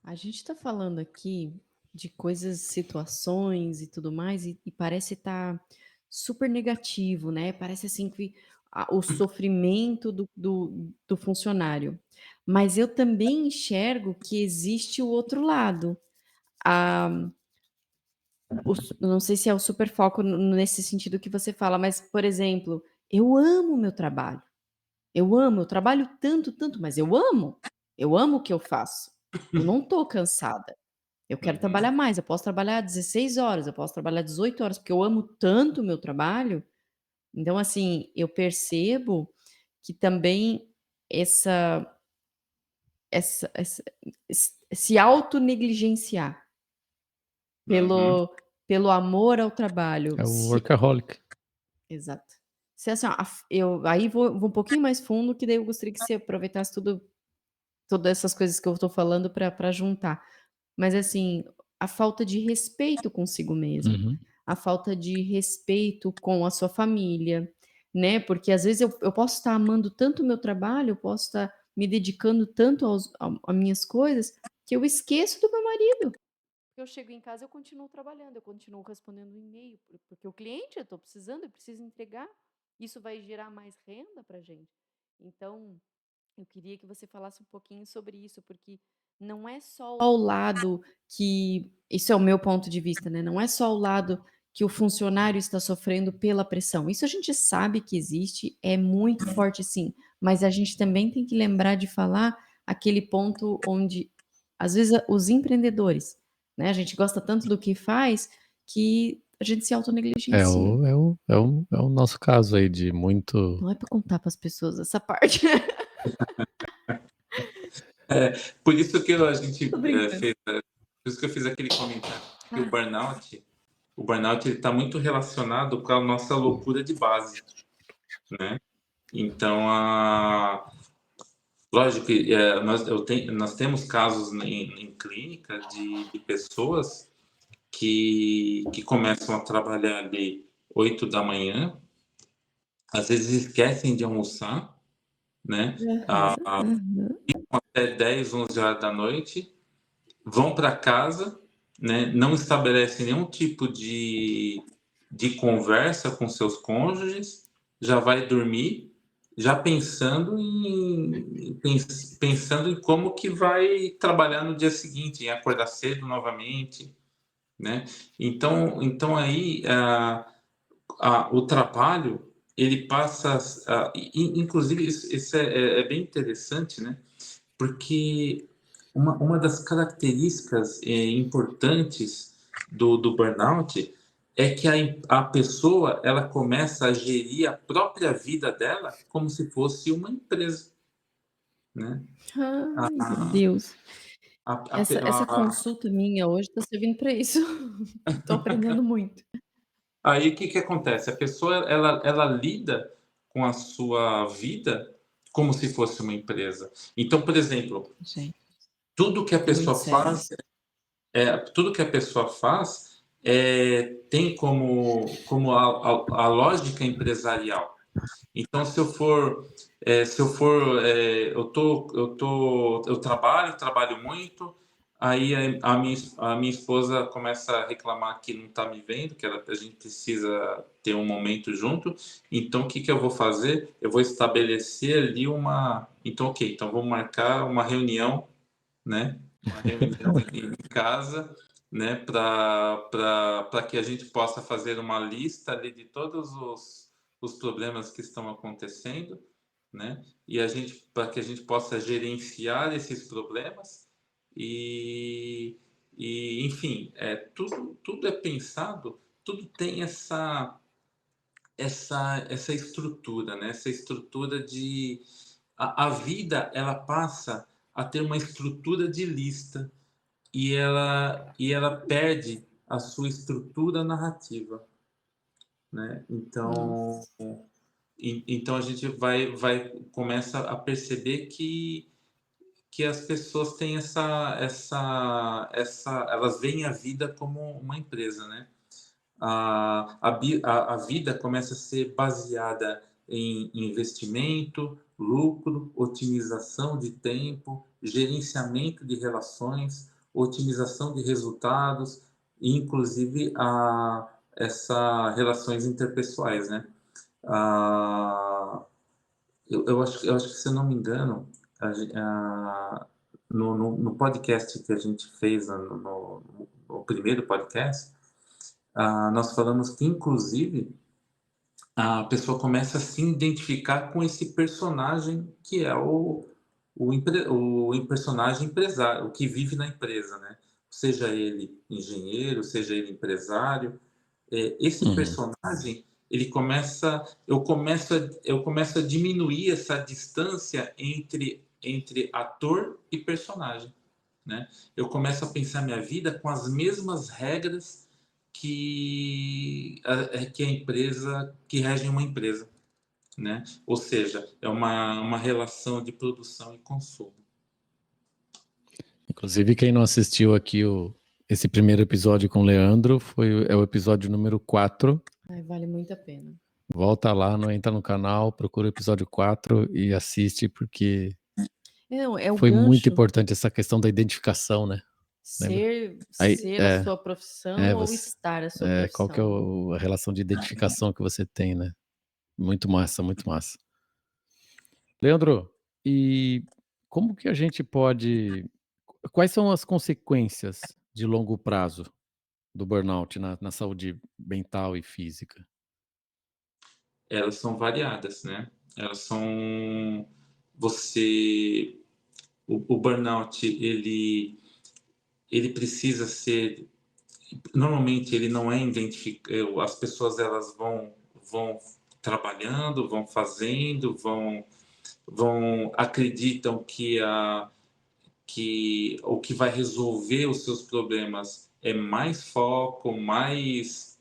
A gente está falando aqui de coisas, situações e tudo mais, e parece estar super negativo, né? Parece assim que o sofrimento do funcionário. Mas eu também enxergo que existe o outro lado. Não sei se é o super foco nesse sentido que você fala, mas, por exemplo, eu amo o meu trabalho. Eu trabalho tanto, tanto, mas eu amo. Eu amo o que eu faço. Eu não estou cansada. Eu quero trabalhar mais, eu posso trabalhar 16 horas, eu posso trabalhar 18 horas, porque eu amo tanto o meu trabalho. Então, assim, eu percebo que também essa se autonegligenciar pelo amor ao trabalho. É o workaholic. Exato. Se assim, eu aí vou um pouquinho mais fundo, que daí eu gostaria que você aproveitasse todas essas coisas que eu estou falando para juntar. Mas assim, a falta de respeito consigo mesmo, Uhum. a falta de respeito com a sua família, né? Porque às vezes eu posso estar amando tanto o meu trabalho, eu posso estar me dedicando tanto a minhas coisas, que eu esqueço do meu marido. Eu chego em casa, eu continuo trabalhando, eu continuo respondendo e-mail, porque o cliente, eu estou precisando, eu preciso entregar. Isso vai gerar mais renda para a gente. Então, eu queria que você falasse um pouquinho sobre isso, porque não é só o lado que. Isso é o meu ponto de vista, né? Não é só o lado que o funcionário está sofrendo pela pressão. Isso a gente sabe que existe, é muito forte sim, mas a gente também tem que lembrar de falar aquele ponto onde, às vezes, os empreendedores, né? A gente gosta tanto do que faz que a gente se autonegligencia. É o nosso caso aí de muito. Não é para contar para as pessoas essa parte. Por isso que a gente Tô brincando. fez Por isso que eu fiz aquele comentário que Ah, o burnout ele está muito relacionado com a nossa loucura de base, né? Então, lógico que nós temos casos em clínica de pessoas que começam a trabalhar ali 8 da manhã, às vezes esquecem de almoçar, né? aham, aham. Até 10, 11 horas da noite, vão para casa, né? Não estabelecem nenhum tipo de conversa com seus cônjuges, já vai dormir, já pensando em como que vai trabalhar no dia seguinte, em acordar cedo novamente, né? Então aí o trabalho ele passa, inclusive isso é bem interessante, né? Porque uma das características importantes do burnout é que a pessoa ela começa a gerir a própria vida dela como se fosse uma empresa, né? Ai, meu A, Deus. a, a, Essa a, consulta minha hoje está servindo para isso. Estou aprendendo muito. Aí o que que acontece? A pessoa ela lida com a sua vida como se fosse uma empresa. Então, por exemplo, Gente, tudo que a é muito pessoa sério faz isso. tudo que a pessoa faz tem como a lógica empresarial. Então, eu trabalho muito, aí a minha esposa começa a reclamar que não está me vendo, que a gente precisa ter um momento junto. Então, o que que eu vou fazer? Eu vou estabelecer ali então, ok, então vamos marcar uma reunião, né? Uma reunião em casa, né? Para que a gente possa fazer uma lista ali de todos os problemas que estão acontecendo, né? E para que a gente possa gerenciar esses problemas e, enfim, tudo é pensado, tudo tem essa estrutura, né? Essa estrutura a vida ela passa a ter uma estrutura de lista e ela perde a sua estrutura narrativa, né? Então, Nossa. então a gente começa a perceber que as pessoas têm elas veem a vida como uma empresa, né? A vida começa a ser baseada em investimento, lucro, otimização de tempo, gerenciamento de relações, otimização de resultados, e inclusive essas relações interpessoais, né? Ah, eu acho que, se eu não me engano, no podcast que a gente fez, no primeiro podcast, nós falamos que, inclusive, a pessoa começa a se identificar com esse personagem que é o personagem empresário, o que vive na empresa, né? Seja ele engenheiro, seja ele empresário. Esse Uhum. personagem, eu começo a diminuir essa distância entre ator e personagem, né? Eu começo a pensar minha vida com as mesmas regras que a empresa, que regem uma empresa, né? Ou seja, é uma relação de produção e consumo. Inclusive, quem não assistiu aqui esse primeiro episódio com o Leandro é o episódio número 4. Ai, vale muito a pena. Volta lá, entra no canal, procura o episódio 4 e assiste, porque Não, é o foi muito gancho importante essa questão da identificação, né? Lembra? Aí, ser a sua profissão ou você, estar a sua qual que é profissão. a relação de identificação que você tem, né? Muito massa, muito massa. Leandro, e como que a gente pode. Quais são as consequências de longo prazo do burnout na saúde mental e física? Elas são variadas, né? Elas são você o burnout ele precisa ser, normalmente ele não é identificado, as pessoas elas vão trabalhando, vão fazendo, acreditam o que vai resolver os seus problemas é mais foco, mais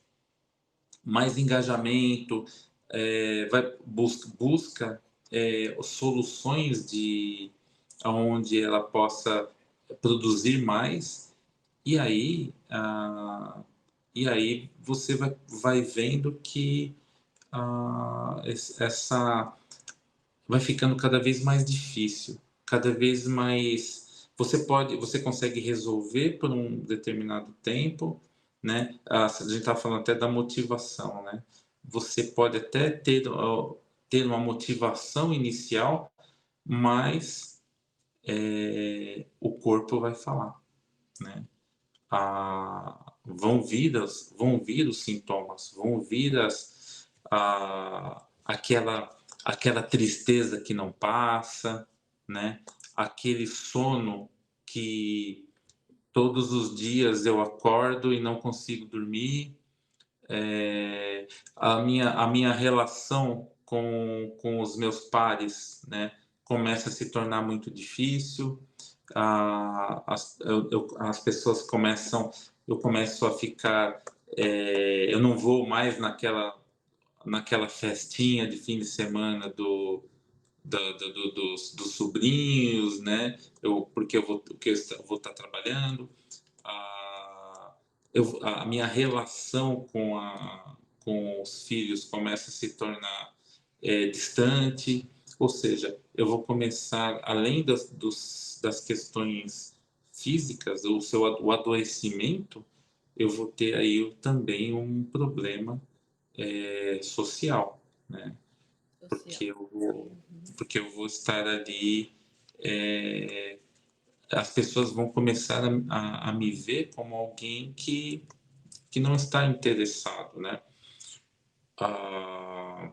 engajamento, busca soluções onde ela possa produzir mais, e aí, você vai vendo que essa vai ficando cada vez mais difícil, cada vez mais você consegue resolver por um determinado tempo, né? A gente está falando até da motivação, né? Você pode até ter uma motivação inicial, mas o corpo vai falar, né? Vão vir os sintomas, vão vir aquela tristeza que não passa, né? Aquele sono que todos os dias eu acordo e não consigo dormir, a minha relação com os meus pares, né, começa a se tornar muito difícil, as pessoas eu começo a ficar, eu não vou mais naquela festinha de fim de semana dos sobrinhos, né? Porque eu vou estar trabalhando. A, a minha relação com os filhos começa a se tornar distante, ou seja, eu vou começar, além das questões físicas, o adoecimento, eu vou ter aí também um problema social, né? Social. Porque porque eu vou estar ali, as pessoas vão começar a me ver como alguém que não está interessado, né? Ah,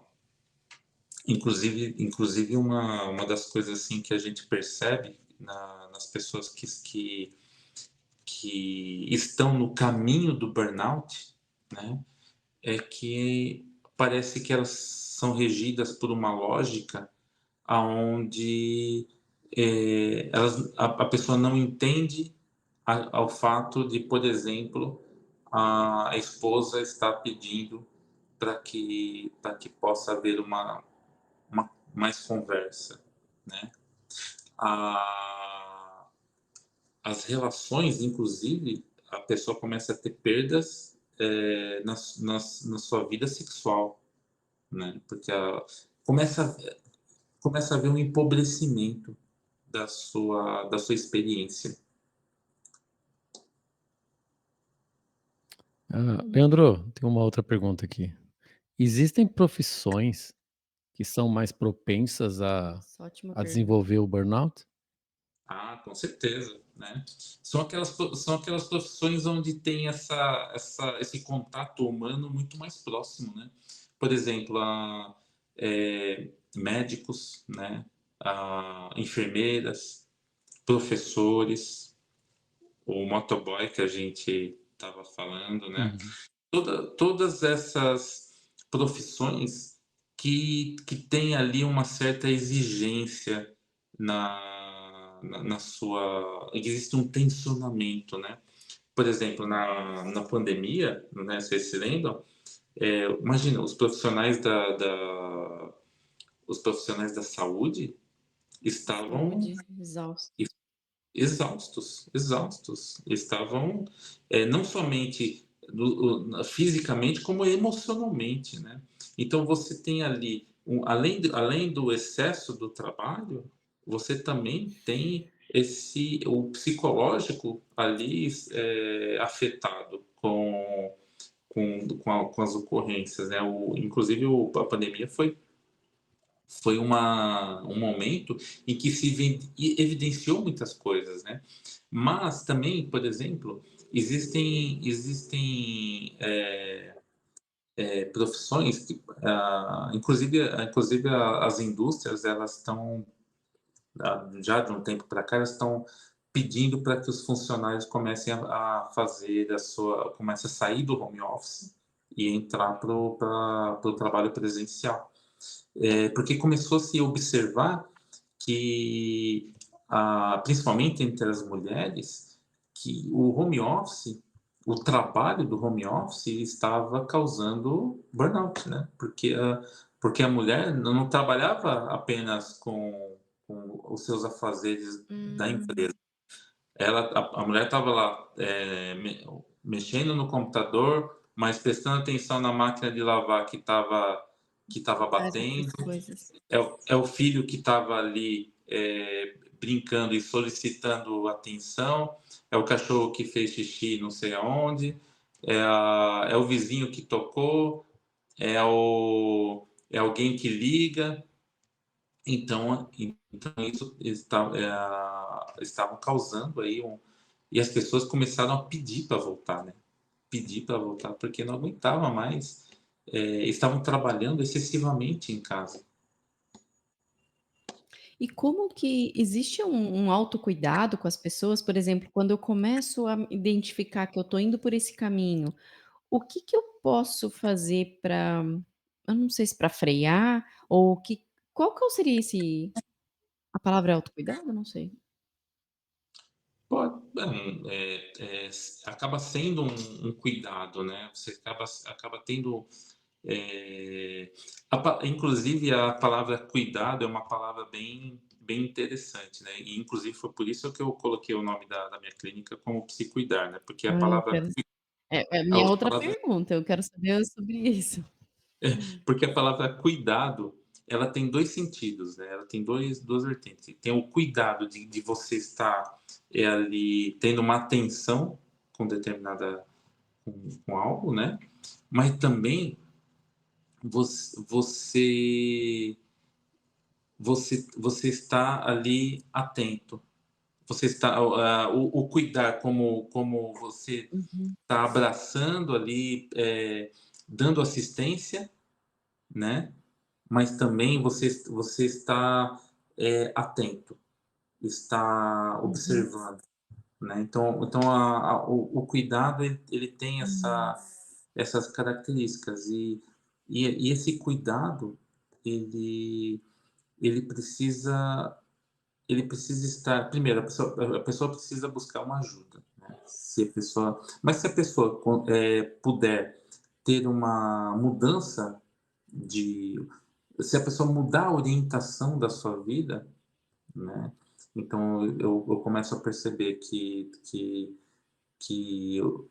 inclusive uma das coisas assim que a gente percebe nas pessoas que estão no caminho do burnout, né? É que parece que elas são regidas por uma lógica aonde a pessoa não entende ao fato de, por exemplo, a esposa estar pedindo para que possa haver mais conversa, né? A, as relações, inclusive, a pessoa começa a ter perdas na sua vida sexual, né? Porque começa, começa a haver um empobrecimento da sua experiência. Leandro, tem uma outra pergunta aqui. Existem profissões que são mais propensas Nossa, ótima a pergunta. desenvolver o burnout? Com certeza, né? São aquelas profissões onde tem esse contato humano muito mais próximo, né? Por exemplo, médicos, né? Enfermeiras, professores, o motoboy que a gente estava falando, né? Uhum. Todas essas profissões que têm ali uma certa exigência na sua. Existe um tensionamento, né? Por exemplo, na pandemia, né, vocês se lembram? Imagina, os profissionais da saúde estavam Saúde, exausto. exaustos, estavam não somente fisicamente, como emocionalmente, né? Então você tem ali, além do excesso do trabalho, você também tem o psicológico ali afetado com as ocorrências, né? Inclusive a pandemia foi um momento em que evidenciou muitas coisas, né? Mas também, por exemplo, existem profissões que, inclusive as indústrias, elas estão, já de um tempo para cá, elas estão pedindo para que os funcionários comecem a fazer comecem a sair do home office e entrar para o trabalho presencial. Porque começou a se observar que principalmente entre as mulheres, que o home office, o trabalho do home office estava causando burnout, né? Porque a mulher não trabalhava apenas com os seus afazeres da Hum, empresa. A mulher estava lá mexendo no computador, mas prestando atenção na máquina de lavar que estava várias batendo, outras coisas. é o filho que estava ali brincando e solicitando atenção, é o cachorro que fez xixi não sei aonde, é o vizinho que tocou, é alguém que liga. Então isso estavam causando aí e as pessoas começaram a pedir para voltar, né? Pedir para voltar porque não aguentava mais, estavam trabalhando excessivamente em casa. E como que existe um autocuidado com as pessoas? Por exemplo, quando eu começo a identificar que eu estou indo por esse caminho, o que que eu posso fazer para, eu não sei se para frear ou que qual seria esse, a palavra é autocuidado? Não sei. Acaba sendo um cuidado, né? Você acaba tendo. é, Inclusive, a palavra cuidado é uma palavra bem interessante, né? E, inclusive, foi por isso que eu coloquei o nome da minha clínica como Psicuidar, né? Porque a Eu palavra, quero, é a a minha outra palavra pergunta, eu quero saber sobre isso. Porque a palavra cuidado, ela tem dois sentidos, né? Ela tem duas vertentes. Tem o cuidado de você estar ali tendo uma atenção com determinada com algo, né? Mas também você você está ali atento. Você está o cuidar como você Uhum, está abraçando ali, dando assistência, né? Mas também você está atento, está uhum, observando, né? Então o cuidado ele tem hum, essas características e esse cuidado ele ele precisa ele precisa estar primeiro a pessoa precisa buscar uma ajuda, né? Se a pessoa puder ter uma mudança de se a pessoa mudar a orientação da sua vida, né? Então eu começo a perceber que eu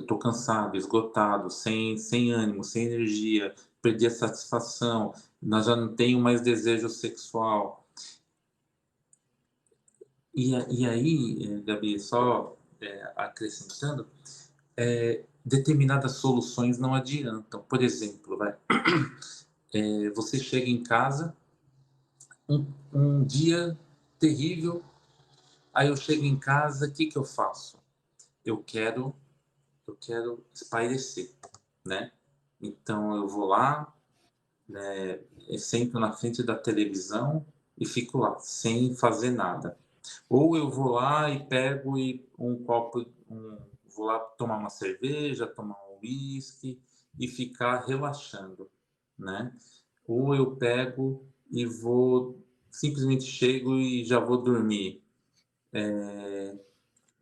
tô cansado, esgotado, sem ânimo, sem energia, perdi a satisfação, nós já não tenho mais desejo sexual. E aí, Gabi, só acrescentando, determinadas soluções não adiantam. Por exemplo, você chega em casa, um dia terrível. Aí eu chego em casa, o que que eu faço? Eu quero, eu quero espairecer, né? Então eu vou lá, né, eu sento na frente da televisão e fico lá, sem fazer nada. Ou eu vou lá e pego um copo, vou lá tomar uma cerveja, tomar um uísque e ficar relaxando, né? Ou eu pego e simplesmente chego e já vou dormir.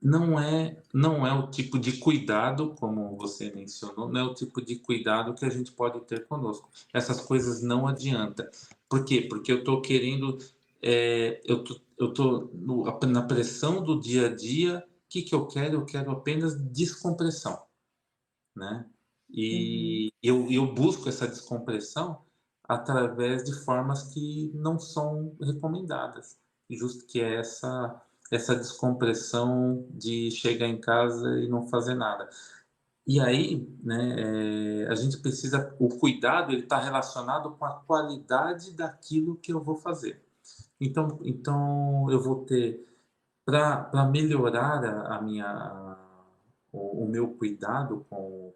Não é o tipo de cuidado, como você mencionou, não é o tipo de cuidado que a gente pode ter conosco. Essas coisas não adiantam. Por quê? Porque eu estou querendo, na pressão do dia a dia, o que que eu quero? Eu quero apenas descompressão, né? uhum. E eu busco essa descompressão através de formas que não são recomendadas, justo que é essa descompressão de chegar em casa e não fazer nada. E aí, né, a gente precisa, o cuidado ele está relacionado com a qualidade daquilo que eu vou fazer. Então eu vou ter para melhorar o meu cuidado com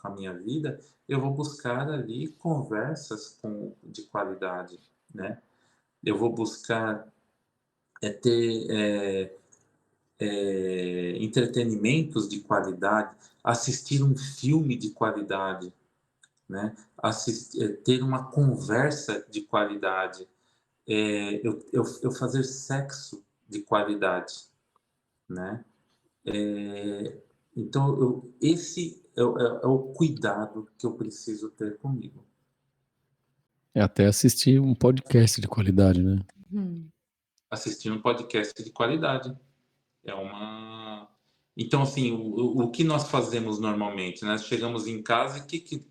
a minha vida, eu vou buscar ali conversas de qualidade, né? Eu vou buscar ter entretenimentos de qualidade, assistir um filme de qualidade, né? Ter uma conversa de qualidade, eu fazer sexo de qualidade, né? É, então, esse é o cuidado que eu preciso ter comigo. É até assistir um podcast de qualidade, né? Hum. Assistir um podcast de qualidade. É uma. Então, assim, o que nós fazemos normalmente? Nós chegamos em casa e o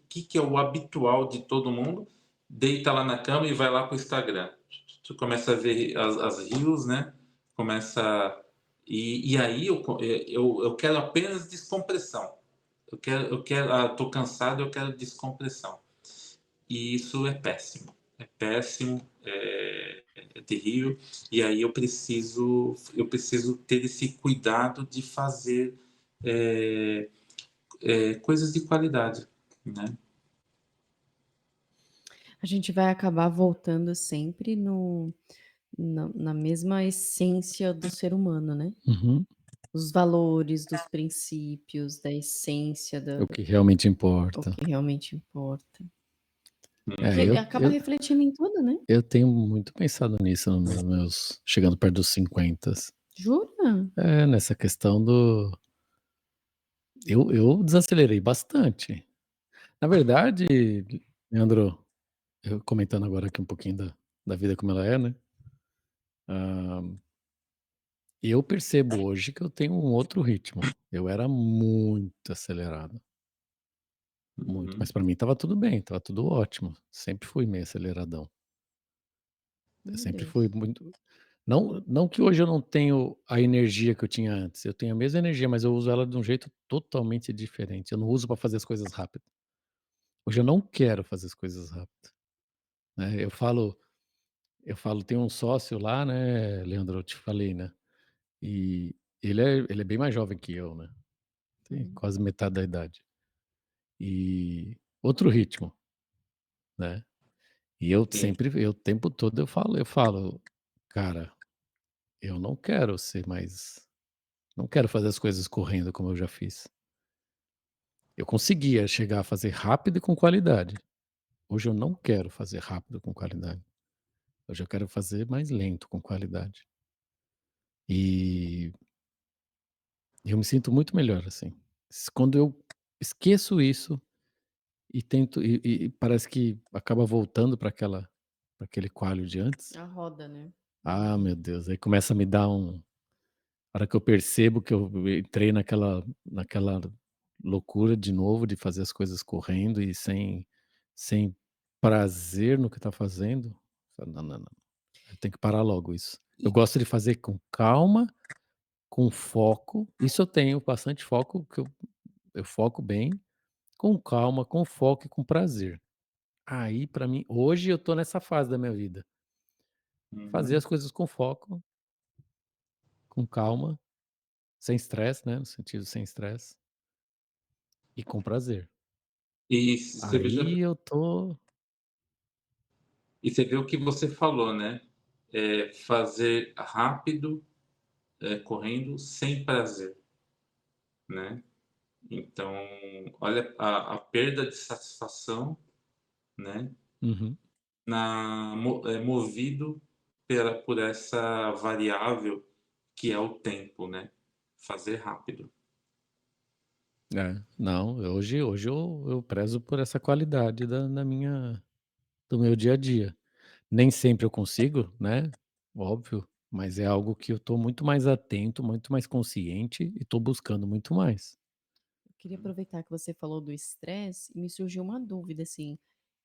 que é o habitual de todo mundo? Deita lá na cama e vai lá para o Instagram. Tu começa a ver as reels, né? Começa. E aí eu quero apenas descompressão. Tô cansado, eu quero descompressão. E isso é péssimo. É péssimo, é terrível. E aí eu preciso ter esse cuidado de fazer é, coisas de qualidade, né? A gente vai acabar voltando sempre na mesma essência do ser humano, né? Uhum. Os valores, dos princípios, da essência, O que realmente o importa. que realmente importa. É, Que acaba refletindo em tudo, né? eu tenho muito pensado nisso nos meus. Chegando perto dos 50. Jura? Nessa questão do. Eu desacelerei bastante. Na verdade, Leandro, eu comentando agora aqui um pouquinho da vida como ela é, né? Ah, eu percebo hoje que eu tenho um outro ritmo. Eu era muito acelerado, muito. Uhum. Mas para mim estava tudo bem, estava tudo ótimo. Sempre fui meio aceleradão. Eu Meu sempre fui Deus. muito. Não que hoje eu não tenho a energia que eu tinha antes. Eu tenho a mesma energia, mas eu uso ela de um jeito totalmente diferente. Eu não uso para fazer as coisas rápido. Hoje eu não quero fazer as coisas rápido, né? Eu falo, tem um sócio lá, né, Leandro, eu te falei, né? E ele é bem mais jovem que eu, né? Tem Uhum. quase metade da idade. E outro ritmo, né? E Sim. o tempo todo eu falo, cara, eu não quero ser mais, não quero fazer as coisas correndo como eu já fiz. Eu conseguia chegar a fazer rápido e com qualidade. Hoje eu não quero fazer rápido com qualidade. Hoje eu quero fazer mais lento com qualidade. E eu me sinto muito melhor assim. Quando eu esqueço isso e tento e parece que acaba voltando para aquele coalho de antes. A roda, né? Ah, meu Deus, aí começa a me dar a hora que eu percebo que eu entrei naquela loucura de novo de fazer as coisas correndo e sem prazer no que tá fazendo, falo: "Não, não, não, eu tenho que parar logo isso". Eu E gosto de fazer com calma, com foco, isso eu tenho bastante foco, que eu foco bem, com calma, com foco e com prazer. Aí pra mim hoje eu tô nessa fase da minha vida, fazer Uhum. as coisas com foco, com calma, sem estresse, né, no sentido sem estresse, e com prazer. E você veja, Aí eu tô e você vê o que você falou, né? Fazer rápido, correndo, sem prazer, né? Então, olha a perda de satisfação, né? uhum. Movido por essa variável que é o tempo, né? Fazer rápido. Não, hoje eu prezo por essa qualidade da minha do meu dia a dia. Nem sempre eu consigo, né, óbvio, mas é algo que eu tô muito mais atento, muito mais consciente e tô buscando muito mais. eu queria aproveitar que você falou do estresse e me surgiu uma dúvida, assim.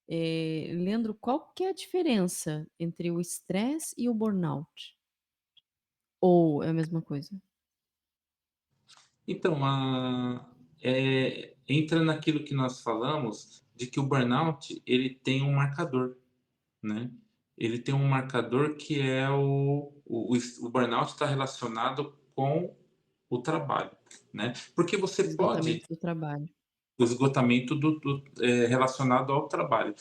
Leandro, qual que é a diferença entre o estresse e o burnout? Ou é a mesma coisa? Então, entra naquilo que nós falamos de que o burnout ele tem um marcador, né? Ele tem um marcador que é o burnout está relacionado com o trabalho, né? Porque você pode Esgotamento do trabalho. o esgotamento relacionado ao trabalho.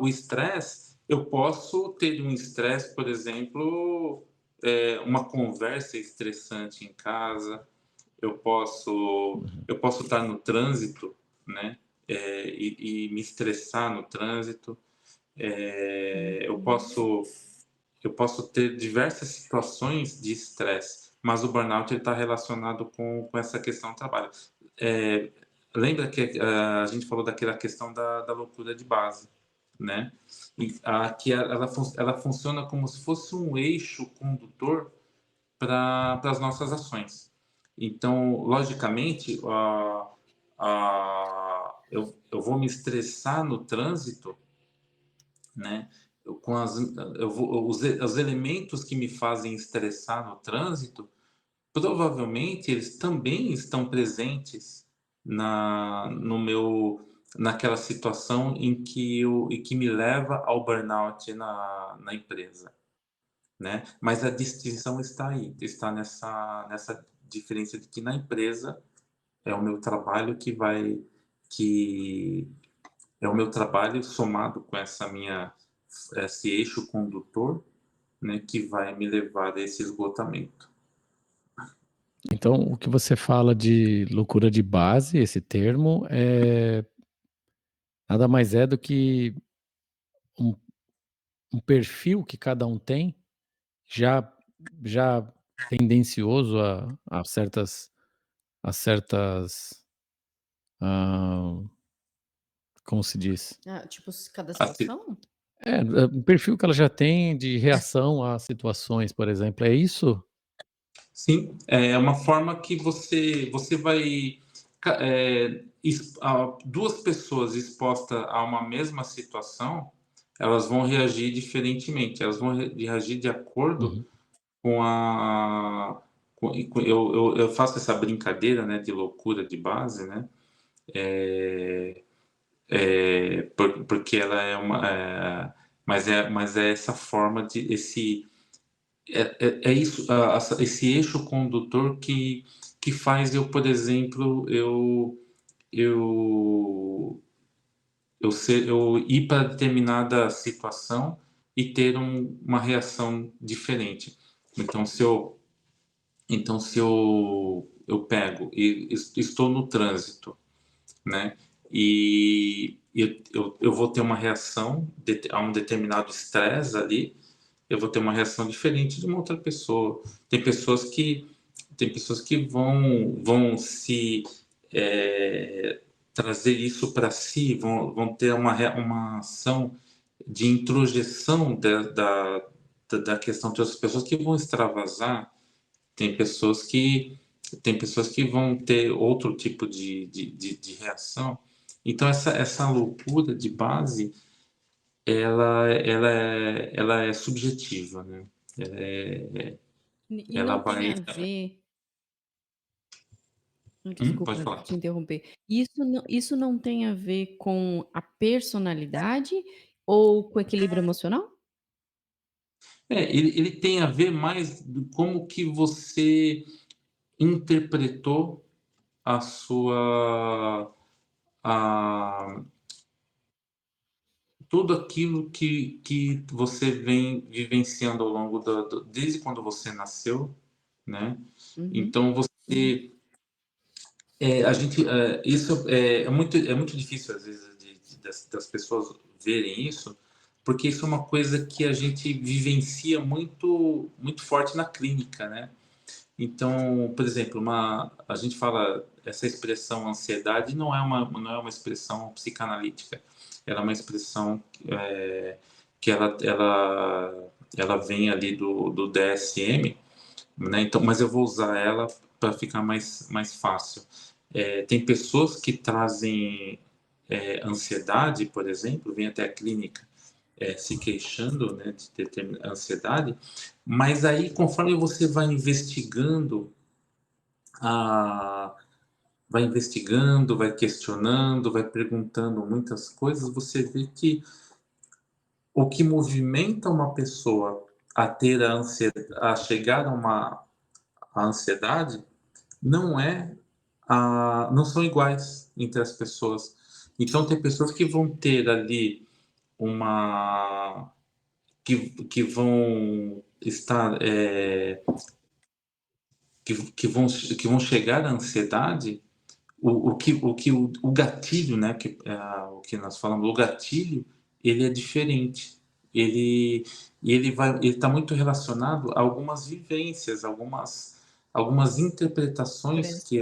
O estresse, eu posso ter um estresse, por exemplo, uma conversa estressante em casa, eu posso Uhum, eu posso estar no trânsito, né? E me estressar no trânsito. Eu Uhum. posso eu posso ter diversas situações de estresse, mas o burnout está relacionado com essa questão do trabalho. É, lembra que a gente falou daquela questão da loucura de base, né? E que ela funciona como se fosse um eixo condutor para as nossas ações. Então, logicamente, eu vou me estressar no trânsito, né? Os elementos que me fazem estressar no trânsito, provavelmente eles também estão presentes no meu naquela situação em que me leva ao burnout na empresa, né? Mas a distinção está aí, está nessa diferença de que na empresa é o meu trabalho que é o meu trabalho somado com esse eixo condutor, né, que vai me levar a esse esgotamento. Então, o que você fala de loucura de base, esse termo, nada mais é do que um, um perfil que cada um tem, já, já tendencioso a certas, ah, como se diz? Ah, tipo, cada Assim, situação? Um perfil que ela já tem de reação a situações, por exemplo, é isso? sim, é uma forma que você vai duas pessoas expostas a uma mesma situação, elas vão reagir diferentemente, elas vão reagir de acordo Uhum. com a eu faço essa brincadeira, né, de loucura de base, né? Porque ela é mas é essa forma de é isso, esse eixo condutor que faz eu, por exemplo, eu eu ir para determinada situação e ter uma reação diferente. Então, se eu pego e estou no trânsito, né? E eu vou ter uma reação a um determinado estresse ali, eu vou ter uma reação diferente de uma outra pessoa. Tem pessoas que vão se trazer isso para si, vão ter uma ação de introjeção da questão de outras pessoas que vão extravasar. Tem pessoas que tem pessoas que vão ter outro tipo de reação. Então essa loucura de base, ela é subjetiva, né? E Ela não tem vai. a ver. Pode Desculpa falar. te interromper. Isso não tem a ver com a personalidade ou com equilíbrio emocional? Ele tem a ver mais do como que você interpretou a sua a tudo aquilo que você vem vivenciando ao longo desde quando você nasceu, né? Uhum. Então você a gente isso é muito difícil às vezes das pessoas verem isso, porque isso é uma coisa que a gente vivencia muito forte na clínica, né? Então, por exemplo, a gente fala essa expressão ansiedade não é uma expressão psicanalítica, ela é uma expressão que ela vem ali do DSM, né? Então, mas eu vou usar ela para ficar mais fácil. Tem pessoas que trazem ansiedade, por exemplo, vem até a clínica se queixando, né, de determinada ansiedade, mas aí conforme você a, vai questionando, vai perguntando muitas coisas, você vê que o que movimenta uma pessoa a ter a chegar a ansiedade não são iguais entre as pessoas. Então tem pessoas que vão ter ali uma que vão estar que vão chegar à ansiedade, o gatilho, né, o que nós falamos, o gatilho, ele é diferente, ele ele está muito relacionado a algumas vivências, algumas interpretações que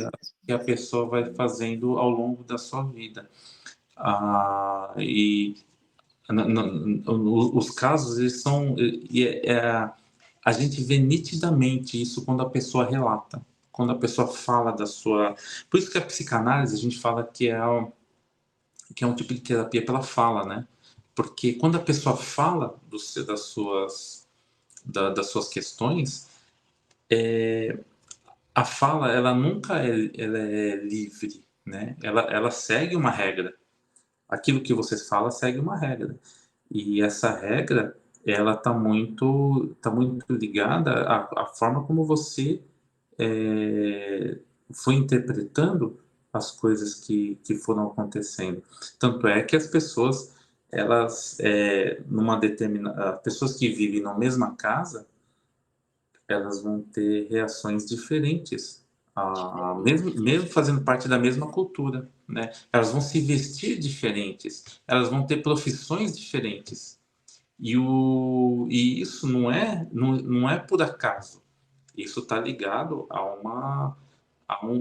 a pessoa vai fazendo ao longo da sua vida. E os casos, eles são... a gente vê nitidamente isso quando a pessoa relata, quando a pessoa fala da sua... Por isso que a psicanálise, a gente fala que é um tipo de terapia pela fala, né? Porque quando a pessoa fala das suas questões, a fala, ela nunca ela é livre, né? Ela segue uma regra. Aquilo que você fala segue uma regra. E essa regra, ela tá muito ligada à forma como você foi interpretando as coisas que foram acontecendo. Tanto é que as pessoas, elas, numa determinada... Pessoas que vivem na mesma casa, elas vão ter reações diferentes, mesmo fazendo parte da mesma cultura, né? Elas vão se vestir diferentes, elas vão ter profissões diferentes. E isso não é por acaso. Isso está ligado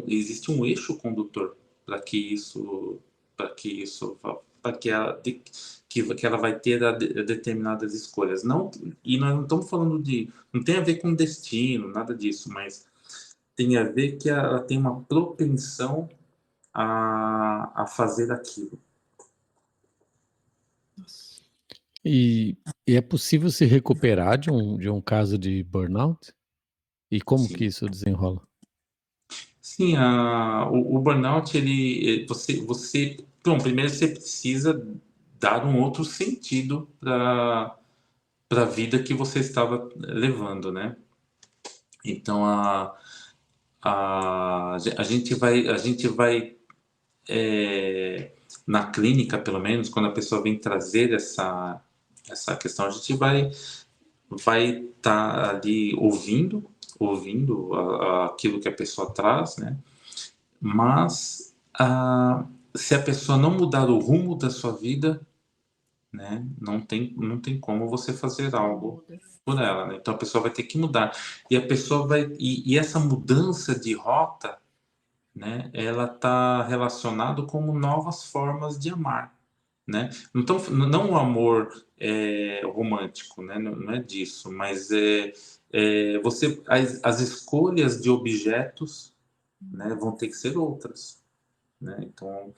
existe um eixo condutor para que isso, para que ela vai ter determinadas escolhas. Não, e nós não estamos falando não tem a ver com destino, nada disso, mas tem a ver que ela tem uma propensão a fazer aquilo. E é possível se recuperar de um caso de burnout? E como que Sim. isso desenrola? Sim, o burnout, bom, primeiro você precisa dar um outro sentido para a vida que você estava levando, né? Então a gente vai na clínica, pelo menos, quando a pessoa vem trazer essa questão, a gente vai estar ali ouvindo aquilo que a pessoa traz, né? Mas se a pessoa não mudar o rumo da sua vida, né, não tem como você fazer algo por ela, né? Então a pessoa vai ter que mudar. E a pessoa e essa mudança de rota, né, ela está relacionado com novas formas de amar, né? Então, não o amor romântico, né? Não é disso, mas as escolhas de objetos, né, vão ter que ser outras, né? Então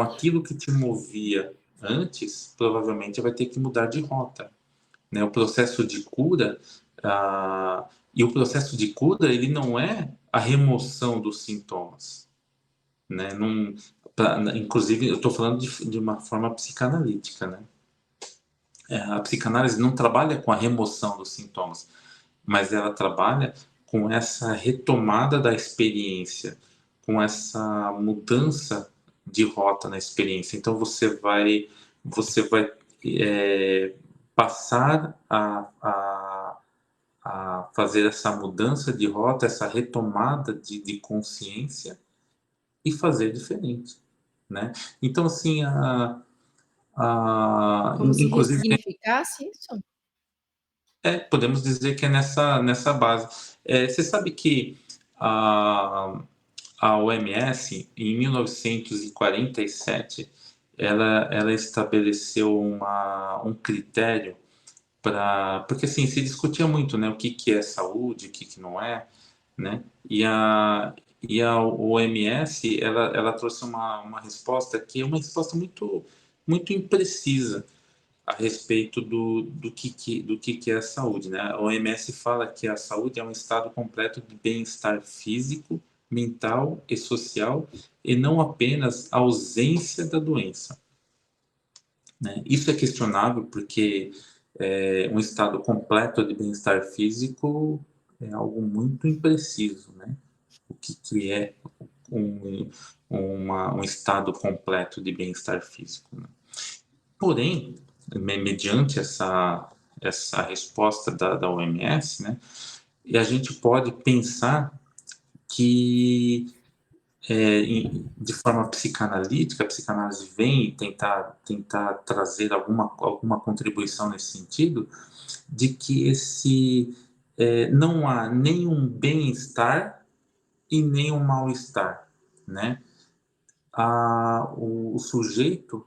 aquilo que te movia antes provavelmente vai ter que mudar de rota, né? O processo de cura, e o processo de cura, ele não é a remoção dos sintomas, né? Inclusive, eu estou falando de uma forma psicanalítica, né? A psicanálise não trabalha com a remoção dos sintomas, mas ela trabalha com essa retomada da experiência, com essa mudança de rota na experiência. Então você vai passar a fazer essa mudança de rota, essa retomada de consciência e fazer diferente, né? Então, assim, Como se inclusive, ressignificasse isso? podemos dizer que é nessa base. Você sabe que a OMS, em 1947, ela estabeleceu um critério porque assim, se discutia muito, né, o que é saúde, o que não é, né? E a OMS, ela trouxe uma resposta que é uma resposta muito imprecisa a respeito do que é a saúde, né? A OMS fala que a saúde é um estado completo de bem-estar físico, mental e social, e não apenas a ausência da doença, né? Isso é questionável porque um estado completo de bem-estar físico é algo muito impreciso, né? O que é um, um estado completo de bem-estar físico, né? Porém, mediante essa resposta da OMS, né, e a gente pode pensar que de forma psicanalítica, a psicanálise vem tentar trazer alguma contribuição nesse sentido, de que não há nenhum bem-estar e nem um mal-estar, né? O sujeito,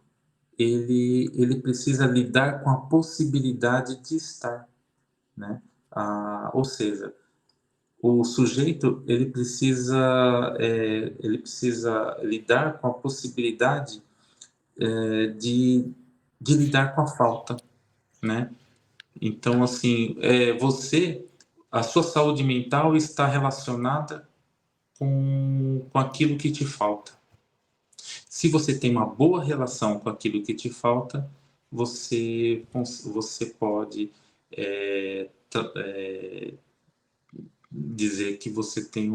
ele precisa lidar com a possibilidade de estar, né? Ou seja, o sujeito ele precisa lidar com a possibilidade de lidar com a falta, né? Então, assim, a sua saúde mental está relacionada com aquilo que te falta. Se você tem uma boa relação com aquilo que te falta, você pode é, dizer que você tem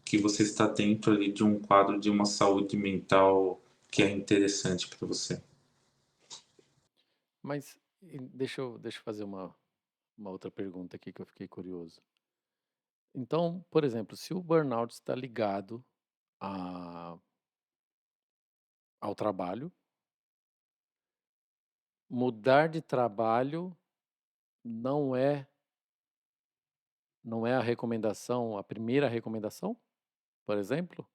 que você está dentro ali de um quadro de uma saúde mental que é interessante para você. Mas deixa eu fazer uma outra pergunta aqui que eu fiquei curioso. Então, por exemplo, se o burnout está ligado a- ao trabalho, mudar de trabalho não é não é a recomendação, a primeira recomendação, por exemplo?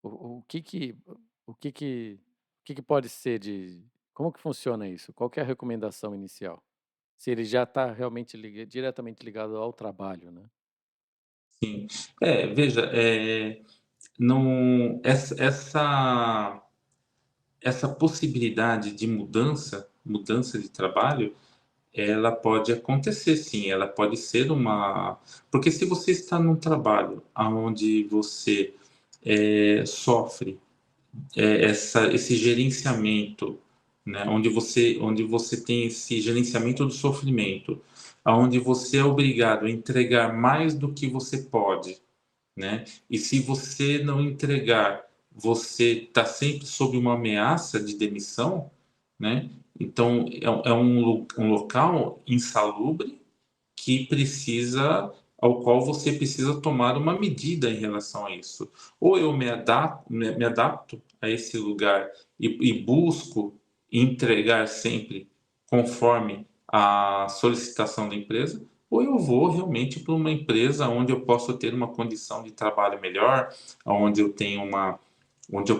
O que que o que que o que que pode ser de como que funciona isso? Qual que é a recomendação inicial? Se ele já está realmente diretamente ligado ao trabalho, né? Sim. Veja, não, essa possibilidade de mudança de trabalho, ela pode acontecer, sim. Ela pode ser porque se você está num trabalho onde você sofre esse gerenciamento, né? Onde você tem esse gerenciamento do sofrimento, onde você é obrigado a entregar mais do que você pode, né? E se você não entregar, você está sempre sob uma ameaça de demissão, né? Então é um local insalubre que ao qual você precisa tomar uma medida em relação a isso. Ou eu me adapto a esse lugar e busco entregar sempre conforme a solicitação da empresa, ou eu vou realmente para uma empresa onde eu possa ter uma condição de trabalho melhor, onde eu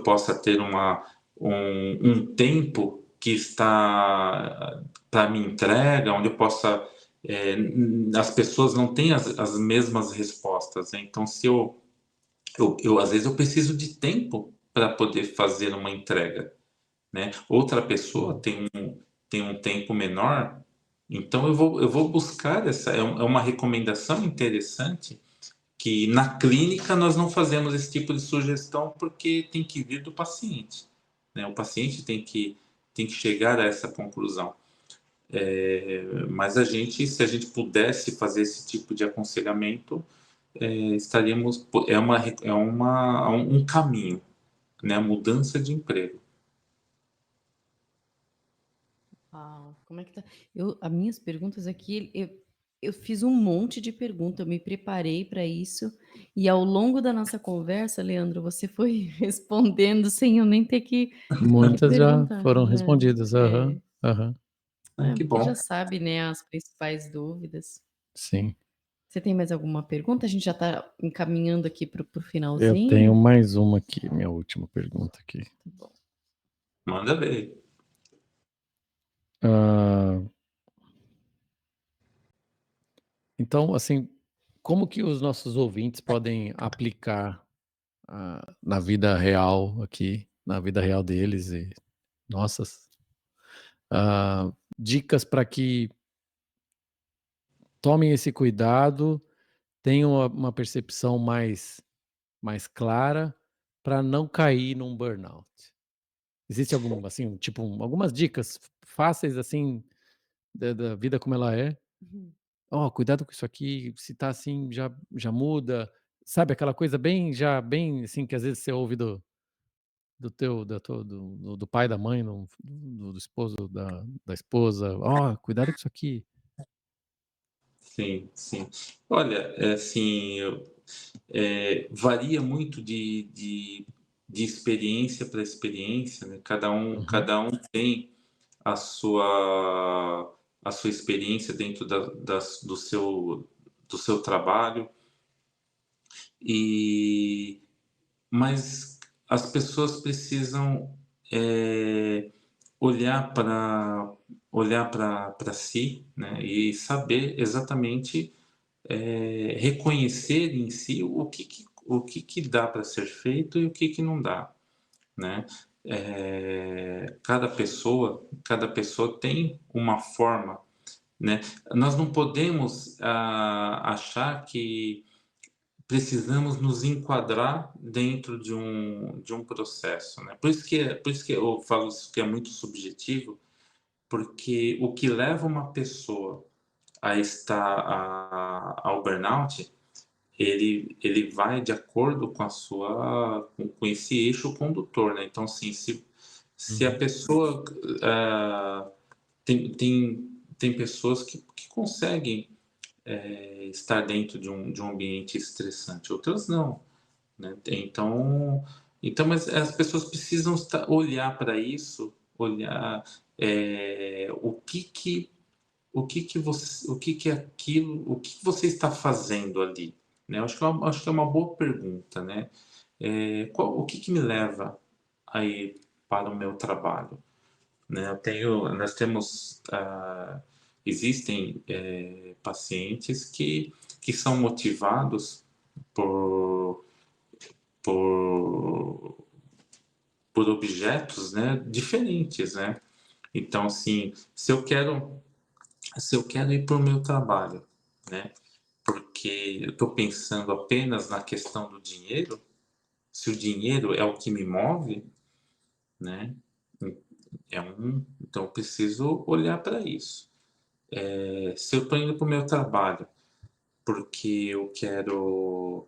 possa ter um tempo que está para minha entrega, onde eu possa é, as pessoas não têm as mesmas respostas, né? Então, se às vezes eu preciso de tempo para poder fazer uma entrega, né? Outra pessoa tem um tempo menor, então eu vou buscar é uma recomendação interessante que na clínica nós não fazemos esse tipo de sugestão porque tem que vir do paciente, né? O paciente tem que chegar a essa conclusão. Mas se a gente pudesse fazer esse tipo de aconselhamento, estaríamos, um caminho, né? A mudança de emprego. Uau, como é que tá? As minhas perguntas aqui, eu fiz um monte de perguntas, eu me preparei para isso, e ao longo da nossa conversa, Leandro, você foi respondendo sem eu nem ter que Muitas já perguntar, foram né? respondidas. Aham, aham, Que Porque já bom. sabe, né, as principais dúvidas. sim. Você tem mais alguma pergunta? A gente já está encaminhando aqui para o Eu tenho finalzinho. mais uma aqui, minha última pergunta aqui. Tá bom. Manda ver. Ah, então, assim, como que os nossos ouvintes podem aplicar na vida real aqui, na vida real deles e nossas, dicas para que tomem esse cuidado, tenham uma percepção mais clara para não cair num burnout? Existe assim, tipo, algumas dicas fáceis, assim, da vida como ela é? Uhum. Ó, cuidado com isso aqui, se tá assim, já muda. Sabe aquela coisa bem, assim, que às vezes você ouve do teu da tua do pai, da mãe, do esposo, da esposa: "Ó, cuidado com isso aqui". Sim, sim. Olha, assim, Varia muito de experiência para experiência, né? Uhum. Cada um tem a sua experiência dentro do seu trabalho, e mas as pessoas precisam olhar para para si, né? E saber exatamente reconhecer em si o que dá para ser feito e o que não dá, né? Cada pessoa tem uma forma, né? Nós não podemos achar que precisamos nos enquadrar dentro de um processo, né? Por isso que eu falo isso, que é muito subjetivo, porque o que leva uma pessoa a estar ao burnout, ele vai de acordo com a sua com esse eixo condutor, né? Então, assim, se a Uhum. pessoa tem pessoas que conseguem estar dentro de um ambiente estressante, outras não, né? Então, mas as pessoas precisam olhar para isso, olhar o que que é aquilo, o que você está fazendo ali, né? Acho que é uma boa pergunta, né? O que que me leva a ir para o meu trabalho, né? Nós temos, existem pacientes que são motivados por, por, por objetos, né, diferentes, né? Então, assim, se eu quero ir para o meu trabalho, né, porque eu estou pensando apenas na questão do dinheiro, se o dinheiro é o que me move, né, então eu preciso olhar para isso. Se eu estou indo para o meu trabalho porque eu quero,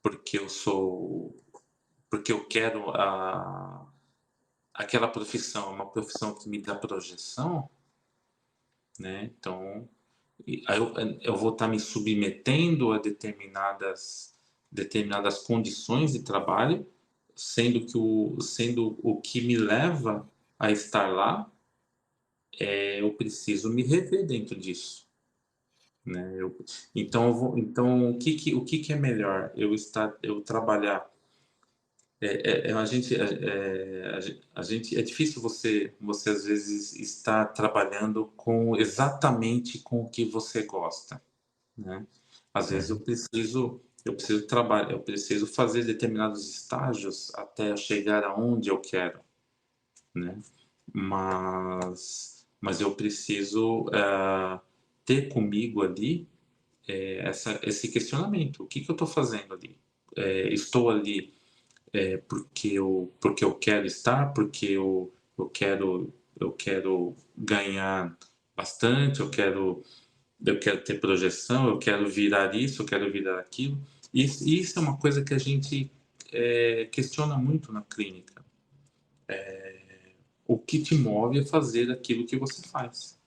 porque eu sou, porque eu quero aquela profissão, uma profissão que me dá projeção, né? Então, aí eu vou estar me submetendo a determinadas condições de trabalho, sendo o que me leva a estar lá, eu preciso me rever dentro disso, né? Então o que que é melhor? Eu trabalhar. A gente, é difícil você às vezes estar trabalhando com exatamente com o que você gosta, né? Às vezes Uhum. eu preciso trabalhar, eu preciso fazer determinados estágios até chegar aonde eu quero, né? Mas eu preciso ter comigo ali esse questionamento: o que que eu estou fazendo ali? Estou ali porque eu quero estar, porque eu quero ganhar bastante, eu quero ter projeção, eu quero virar isso, eu quero virar aquilo. Isso é uma coisa que a gente questiona muito na clínica. O que te move a fazer aquilo que você faz?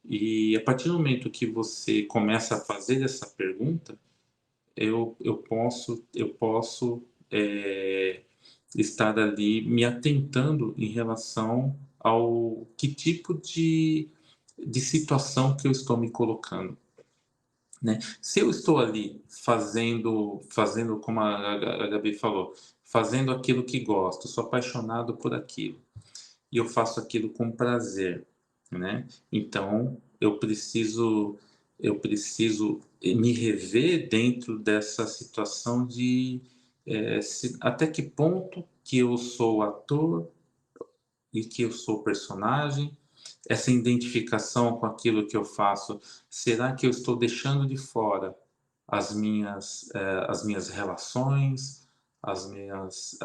E a partir do momento que você começa a fazer essa pergunta, eu posso estar ali me atentando em relação ao que tipo de situação que eu estou me colocando, né? Se eu estou ali fazendo como a Gabi falou, fazendo aquilo que gosto, sou apaixonado por aquilo, e eu faço aquilo com prazer, né? Então eu preciso me rever dentro dessa situação até que ponto que eu sou ator e que eu sou personagem, essa identificação com aquilo que eu faço, será que eu estou deixando de fora as minhas relações, as minhas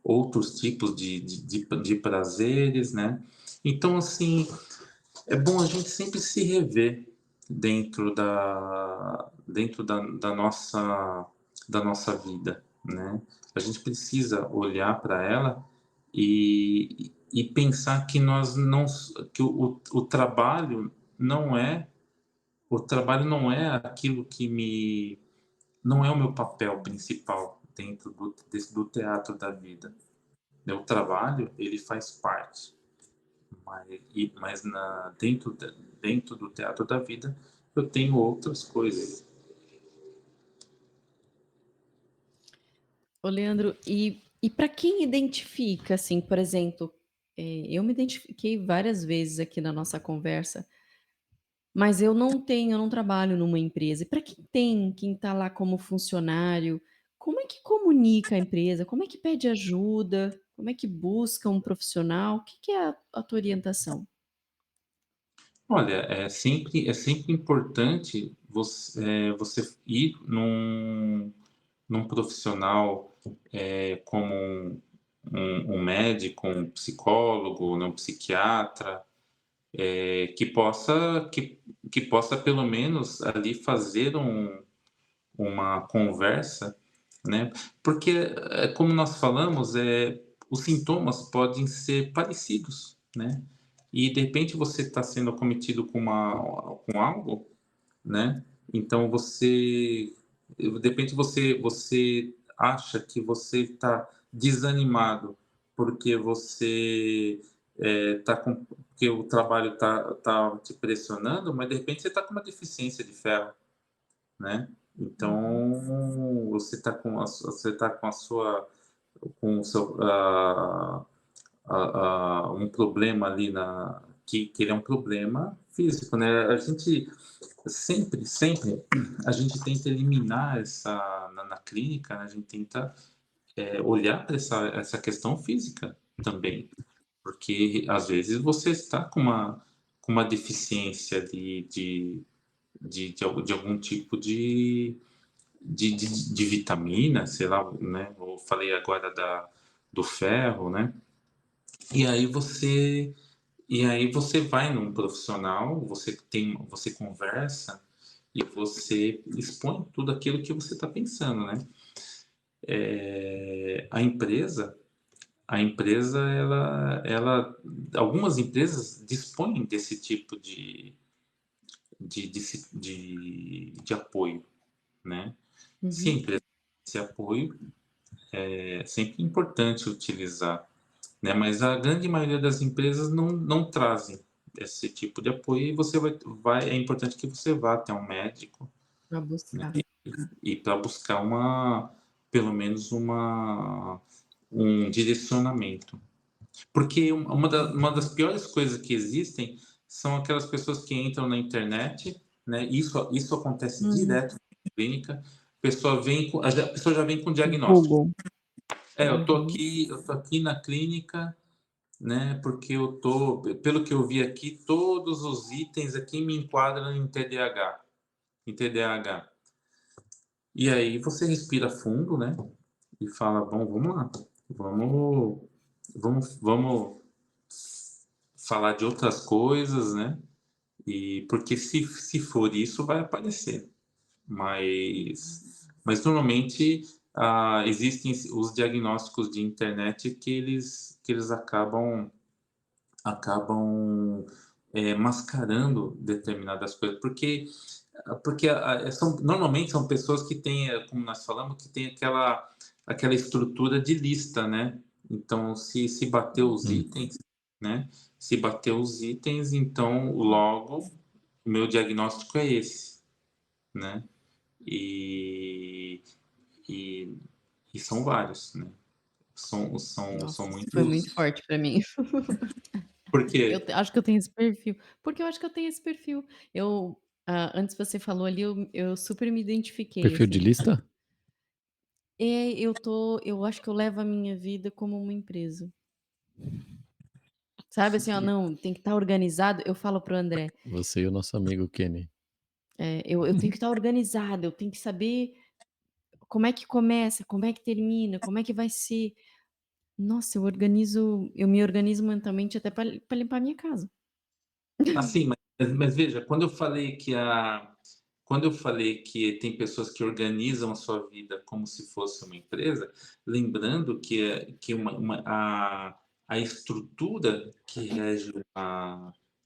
outros tipos de prazeres, né? Então, assim, é bom a gente sempre se rever dentro da nossa vida, né? A gente precisa olhar para ela e pensar que nós não que o trabalho não é aquilo não é o meu papel principal dentro do teatro da vida. O trabalho, ele faz parte, mas dentro do teatro da vida, eu tenho outras coisas. Ô, Leandro, e para quem identifica, assim, por exemplo, eu me identifiquei várias vezes aqui na nossa conversa, mas eu não trabalho numa empresa. E para quem tem, quem está lá como funcionário, como é que comunica a empresa? Como é que pede ajuda? Como é que busca um profissional? O que que é a tua orientação? Olha, é sempre importante você ir num profissional, como um médico, um psicólogo, né, um psiquiatra, que possa pelo menos ali fazer uma conversa, né? Porque, como nós falamos, os sintomas podem ser parecidos, né? E de repente você está sendo acometido com algo, né? Então de repente você acha que você está desanimado porque você tá com, porque o trabalho tá te pressionando, mas de repente você está com uma deficiência de ferro, né? Uhum. Então você tá com a sua com o seu um problema ali que ele é um problema físico, né? A gente sempre a gente tenta eliminar na clínica, né, a gente tenta olhar para essa questão física também, porque às vezes você está com uma deficiência de algum tipo de vitamina, sei lá, né? Eu falei agora do ferro, né? E aí você e aí você vai num profissional, você conversa e você expõe tudo aquilo que você está pensando, né? A empresa, algumas empresas dispõem desse tipo de apoio, né? Se a Uhum. empresa tem esse apoio, é sempre importante utilizar, né? Mas a grande maioria das empresas não trazem esse tipo de apoio e é importante que você vá até um médico, Para né? buscar. E para buscar pelo menos um direcionamento. Porque uma das piores coisas que existem são aquelas pessoas que entram na internet, né? Isso acontece Uhum. direto na clínica. A pessoa já vem com diagnóstico. Google. Uhum. Eu tô aqui na clínica, né? Porque pelo que eu vi aqui, todos os itens aqui me enquadram em TDAH. E aí você respira fundo, né? E fala, bom, vamos lá, vamos, vamos falar de outras coisas, né? E porque se for isso, vai aparecer. Mas normalmente existem os diagnósticos de internet que eles acabam mascarando determinadas coisas, porque normalmente são pessoas que têm, como nós falamos, que tem aquela estrutura de lista, né? Então, se bater os Hum. itens, né? Se bater os itens, então logo o meu diagnóstico é esse, né? E, e, e são vários, né? Nossa, São isso foi muito muitos. forte para mim. Porque, Acho que eu tenho esse perfil, porque eu acho que eu tenho esse perfil. Antes você falou ali, eu super me identifiquei, Perfil de assim. lista? Eu acho que eu levo a minha vida como uma empresa. Sabe, assim, ó, não, tem que estar organizado. Eu falo para o André, Você e o nosso amigo Kenny. eu tenho que estar organizado, eu tenho que saber como é que começa, como é que termina, como é que vai ser. Nossa, eu me organizo mentalmente até para limpar a minha casa. assim, mas veja, quando eu falei que tem pessoas que organizam a sua vida como se fosse uma empresa, lembrando que a estrutura que rege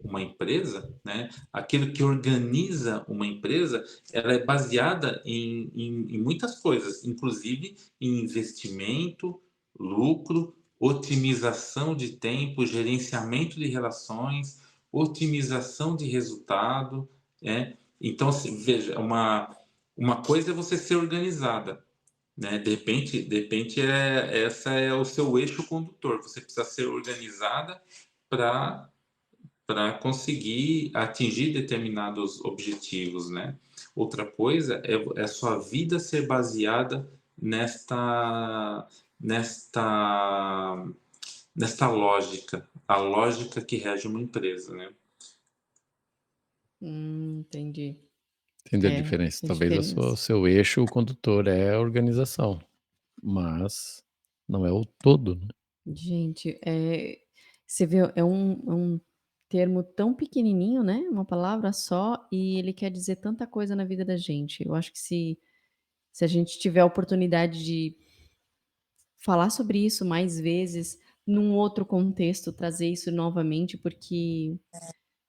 uma empresa, né? Aquilo que organiza uma empresa, ela é baseada em muitas coisas, inclusive em investimento, lucro, otimização de tempo, gerenciamento de relações, otimização de resultado, né? Então, assim, veja, uma coisa é você ser organizada, né? De repente essa é o seu eixo condutor. Você precisa ser organizada para conseguir atingir determinados objetivos, né? Outra coisa é a sua vida ser baseada nesta nesta lógica, a lógica que rege uma empresa, né? Entendi. Entende a É, diferença? a Talvez o diferença. seu eixo condutor é a organização, mas não é o todo, né? Gente, você vê, é um termo tão pequenininho, né, uma palavra só, e ele quer dizer tanta coisa na vida da gente. Eu acho que se a gente tiver a oportunidade de falar sobre isso mais vezes, num outro contexto, trazer isso novamente, porque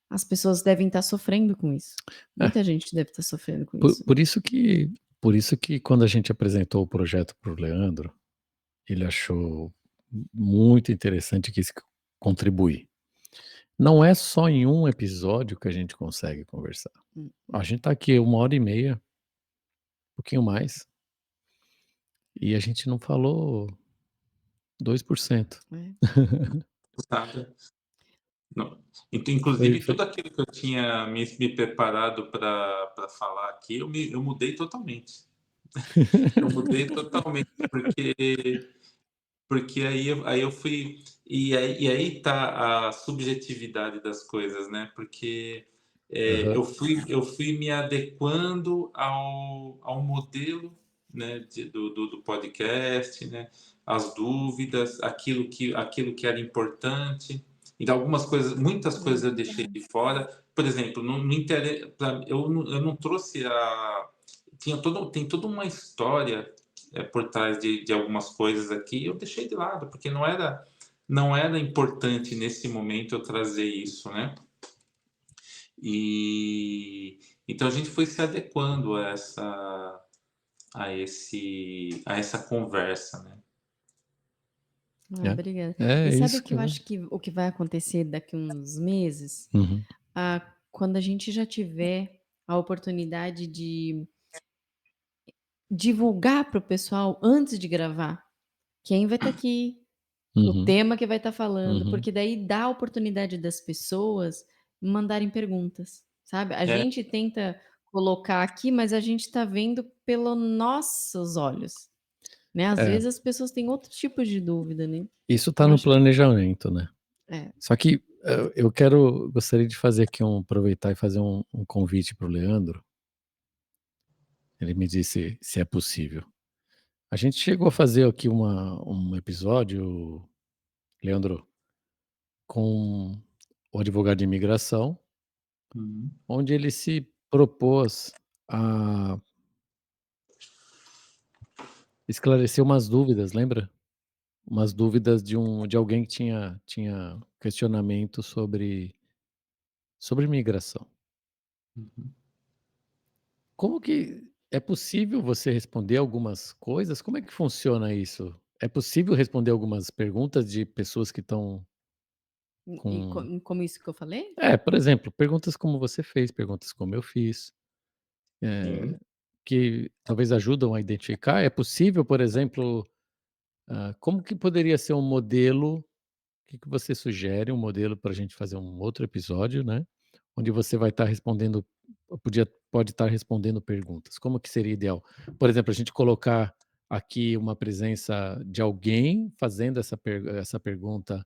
as pessoas devem estar sofrendo com isso. É, Muita gente deve estar sofrendo com por isso. por isso que por isso que quando a gente apresentou o projeto para o Leandro, ele achou muito interessante e quis contribuir. Não é só em um episódio que a gente consegue conversar. A Hum, gente tá aqui 1 hora e meia, um pouquinho mais, e a gente não falou 2%. é. Sabe? Não. Então, Foi inclusive, foi tudo aquilo que eu tinha me preparado para falar aqui, eu mudei totalmente. Eu mudei totalmente, porque aí eu fui. E aí tá a subjetividade das coisas, né? Porque aham. eu fui me adequando ao modelo, né, do podcast, né? As dúvidas, aquilo que era importante. Então, algumas coisas, muitas coisas eu deixei Verdade. de fora. Por exemplo, eu não trouxe a. Tem toda uma história por trás de algumas coisas aqui, eu deixei de lado, porque não era importante nesse momento eu trazer isso, né? E então a gente foi se adequando a essa conversa, né? Ah, obrigada. É, E é sabe o isso que que eu acho que o que vai acontecer daqui uns meses? uhum, Quando a gente já tiver a oportunidade de divulgar para o pessoal antes de gravar, quem vai estar aqui, o uhum, tema que vai estar falando, uhum. porque daí dá a oportunidade das pessoas mandarem perguntas, sabe. A É, gente tenta colocar aqui, mas a gente está vendo pelo nossos olhos, né. Às É, vezes as pessoas têm outro tipo de dúvida, né. isso tá Então no acho que planejamento, né. é. Só que, eu gostaria de fazer aqui aproveitar e fazer um convite para o Leandro, ele me disse se é possível. A gente chegou a fazer aqui um episódio, Leandro, com o advogado de imigração, uhum. onde ele se propôs a esclarecer umas dúvidas, lembra? Umas dúvidas de alguém que tinha questionamento sobre imigração. Uhum. Como que é possível você responder algumas coisas? Como é que funciona isso? É possível responder algumas perguntas de pessoas que estão E com como isso que eu falei? por exemplo, perguntas como você fez, perguntas como eu fiz, Sim. que talvez ajudam a identificar. É possível, por exemplo, como que poderia ser um modelo. O que que você sugere, um modelo para a gente fazer um outro episódio, né, onde você vai estar respondendo pode estar respondendo perguntas. Como que seria ideal? Por exemplo, a gente colocar aqui uma presença de alguém fazendo essa pergunta,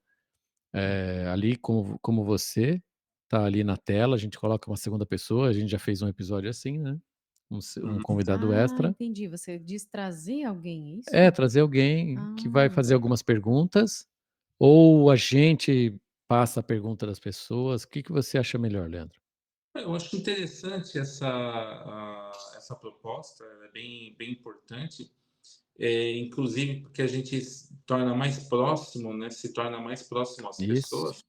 ali como você, tá ali na tela, a gente coloca uma segunda pessoa, a gente já fez um episódio assim, né, um Uhum. convidado extra. Entendi. Você diz trazer alguém, é É, isso? trazer alguém que vai Ah. fazer algumas perguntas, ou a gente passa a pergunta das pessoas. O que que você acha melhor, Leandro? Eu acho interessante essa proposta, ela é bem importante, inclusive porque a gente se torna mais próximo, né? Se torna mais próximo às Isso. pessoas.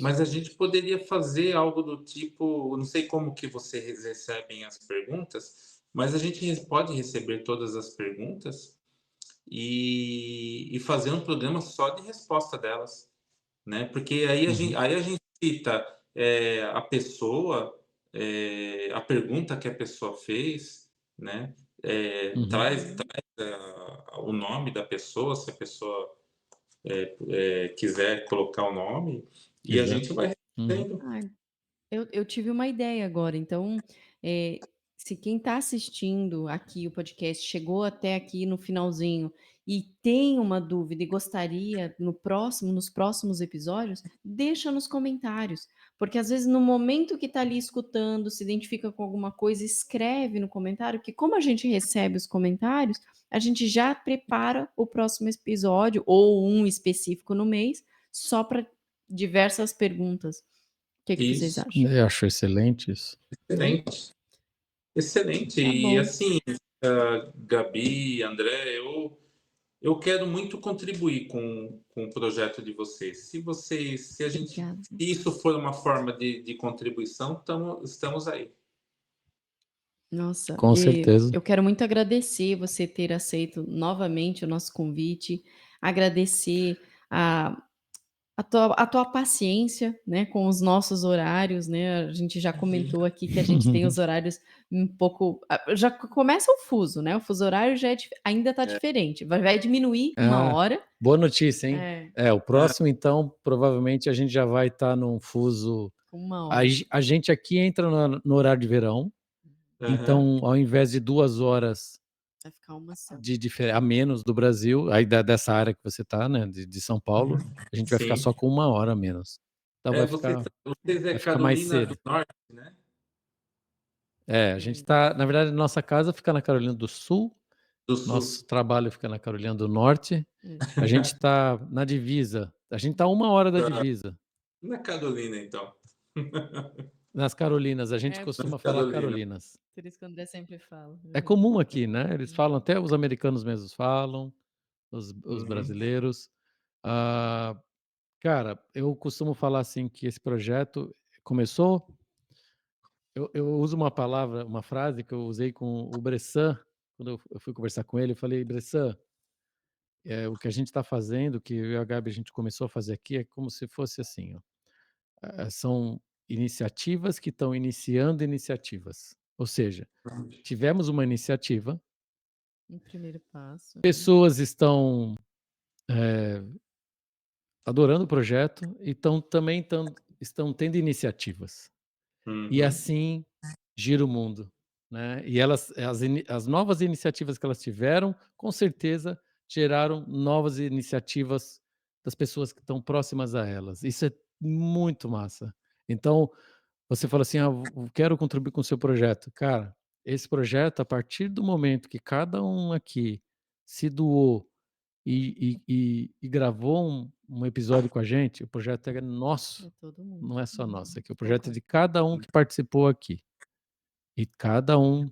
Mas Isso. a gente poderia fazer algo do tipo, eu não sei como que vocês recebem as perguntas, mas a gente pode receber todas as perguntas e fazer um programa só de resposta delas, né? Porque Uhum. aí a gente cita a pessoa, a pergunta que a pessoa fez, né? Uhum. Traz o nome da pessoa, se a pessoa quiser colocar o nome, e a Quiser. gente vai Uhum. respondendo. Ah, eu tive uma ideia agora, então, se quem está assistindo aqui o podcast chegou até aqui no finalzinho e tem uma dúvida e gostaria nos próximos episódios, deixa nos comentários, porque às vezes no momento que está ali escutando, se identifica com alguma coisa, escreve no comentário, que como a gente recebe os comentários, a gente já prepara o próximo episódio ou um específico no mês, só para diversas perguntas. O que vocês Isso, acham? Eu acho excelente isso. Né? excelente. Excelente. Tá E bom. assim, Gabi, André, eu quero muito contribuir com o projeto de vocês. Se a gente, se Obrigada. isso for uma forma de contribuição, estamos aí. Nossa, Com certeza. eu quero muito agradecer você ter aceito novamente o nosso convite, agradecer a, a tua paciência, né, com os nossos horários, né? A gente já comentou aqui que a gente tem os horários um pouco. Já começa o fuso, né? O fuso horário já ainda está diferente. Vai diminuir uma Ah, hora. boa notícia, hein? É, O próximo, então, provavelmente a gente já vai estar num fuso. uma A, hora. a gente aqui entra no horário de verão, Aham. então, ao invés de 2 horas Vai ficar uma só. a menos do Brasil, aí dessa área que você está, né, de São Paulo, a gente vai ficar Sim. só com 1 hora a menos. Então Vocês é vai ficar mais Carolina do cedo. Norte, né? A gente está, na verdade, nossa casa fica na Carolina do Sul, Do Sul. nosso trabalho fica na Carolina do Norte. É. A gente está na divisa. A gente está 1 hora da divisa. Na Carolina, então. Nas Carolinas, a gente É, costuma falar Carolina. Carolinas. por isso que o André sempre fala. É comum aqui, né? Eles falam, até os americanos mesmos falam, os Uhum. brasileiros. Ah, cara, eu costumo falar assim que esse projeto começou. Eu uso uma palavra, uma frase que eu usei com o Bressan, quando eu fui conversar com ele, eu falei, Bressan, o que a gente está fazendo, que eu e a Gabi a gente começou a fazer aqui, é como se fosse assim, ó, são iniciativas que estão iniciando iniciativas. Ou seja, tivemos uma iniciativa, Um primeiro passo. pessoas estão adorando o projeto e também estão tendo iniciativas. E Uhum. assim gira o mundo, né? E as novas iniciativas que elas tiveram, com certeza geraram novas iniciativas das pessoas que estão próximas a elas. Isso é muito massa. Então, você fala assim: quero contribuir com o seu projeto. Cara, esse projeto, a partir do momento que cada um aqui se doou e gravou um episódio com a gente, o projeto é nosso, É todo mundo. não é só nosso aqui. O projeto é Concordo. de cada um que participou aqui. E cada um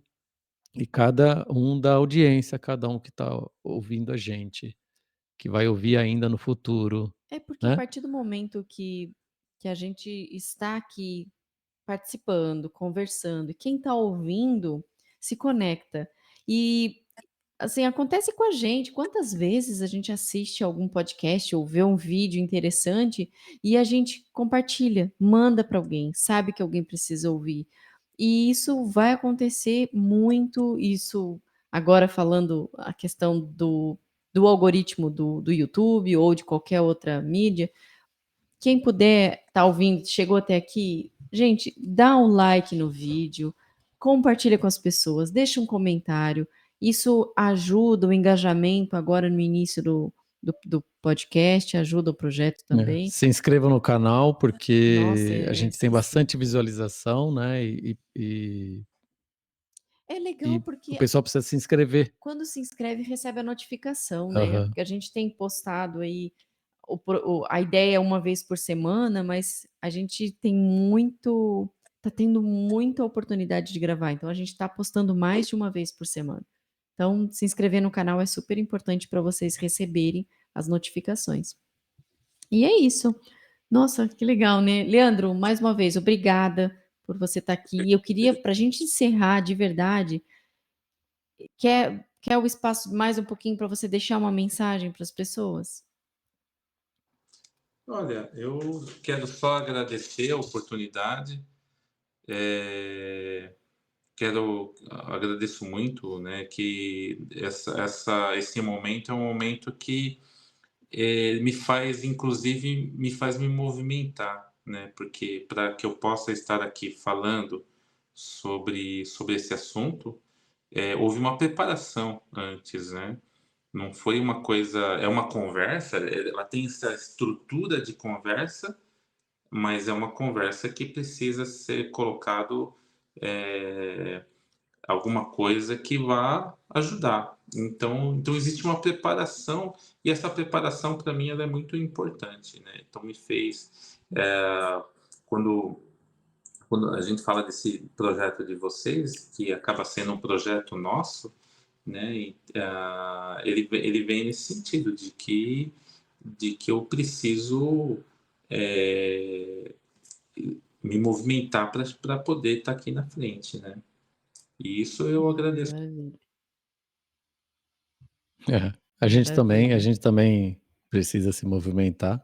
da audiência, cada um que está ouvindo a gente, que vai ouvir ainda no futuro, É porque a né? partir do momento que a gente está aqui participando, conversando, e quem está ouvindo se conecta. E assim, acontece com a gente. Quantas vezes a gente assiste algum podcast ou vê um vídeo interessante e a gente compartilha, manda para alguém, sabe que alguém precisa ouvir. E isso vai acontecer muito, isso agora falando a questão do algoritmo do YouTube ou de qualquer outra mídia. Quem puder estar ouvindo, chegou até aqui, gente, dá um like no vídeo, compartilha com as pessoas, deixa um comentário. Isso ajuda o engajamento agora no início do podcast, ajuda o projeto também. Se inscreva no canal, Nossa, porque a gente tem sim, sim. bastante visualização, né? É legal E o porque pessoal precisa se inscrever. quando se inscreve, recebe a notificação, né? Aham. Porque a gente tem postado aí, a ideia é uma vez por semana, mas a gente tem muito, tá tendo muita oportunidade de gravar, então a gente está postando mais de uma vez por semana. Então, se inscrever no canal é super importante para vocês receberem as notificações. E é isso. Nossa, que legal, né? Leandro, mais uma vez, obrigada por você estar aqui. E eu queria, para a gente encerrar de verdade, quer o espaço mais um pouquinho para você deixar uma mensagem para as pessoas? Olha, eu quero só agradecer a oportunidade. É, agradeço muito, né, que esse momento é um momento que me faz, inclusive, me faz me movimentar, né, porque para que eu possa estar aqui falando sobre esse assunto, houve uma preparação antes, né? Não foi uma coisa, é uma conversa, ela tem essa estrutura de conversa, mas é uma conversa que precisa ser colocado é, alguma coisa que vá ajudar. Então existe uma preparação e essa preparação para mim ela é muito importante, né? Então me fez quando quando a gente fala desse projeto de vocês, que acaba sendo um projeto nosso, né? Ele vem nesse sentido de que eu preciso é, me movimentar para poder estar aqui na frente, né? E isso eu agradeço. Maravilha, É, a maravilha. gente também precisa se movimentar.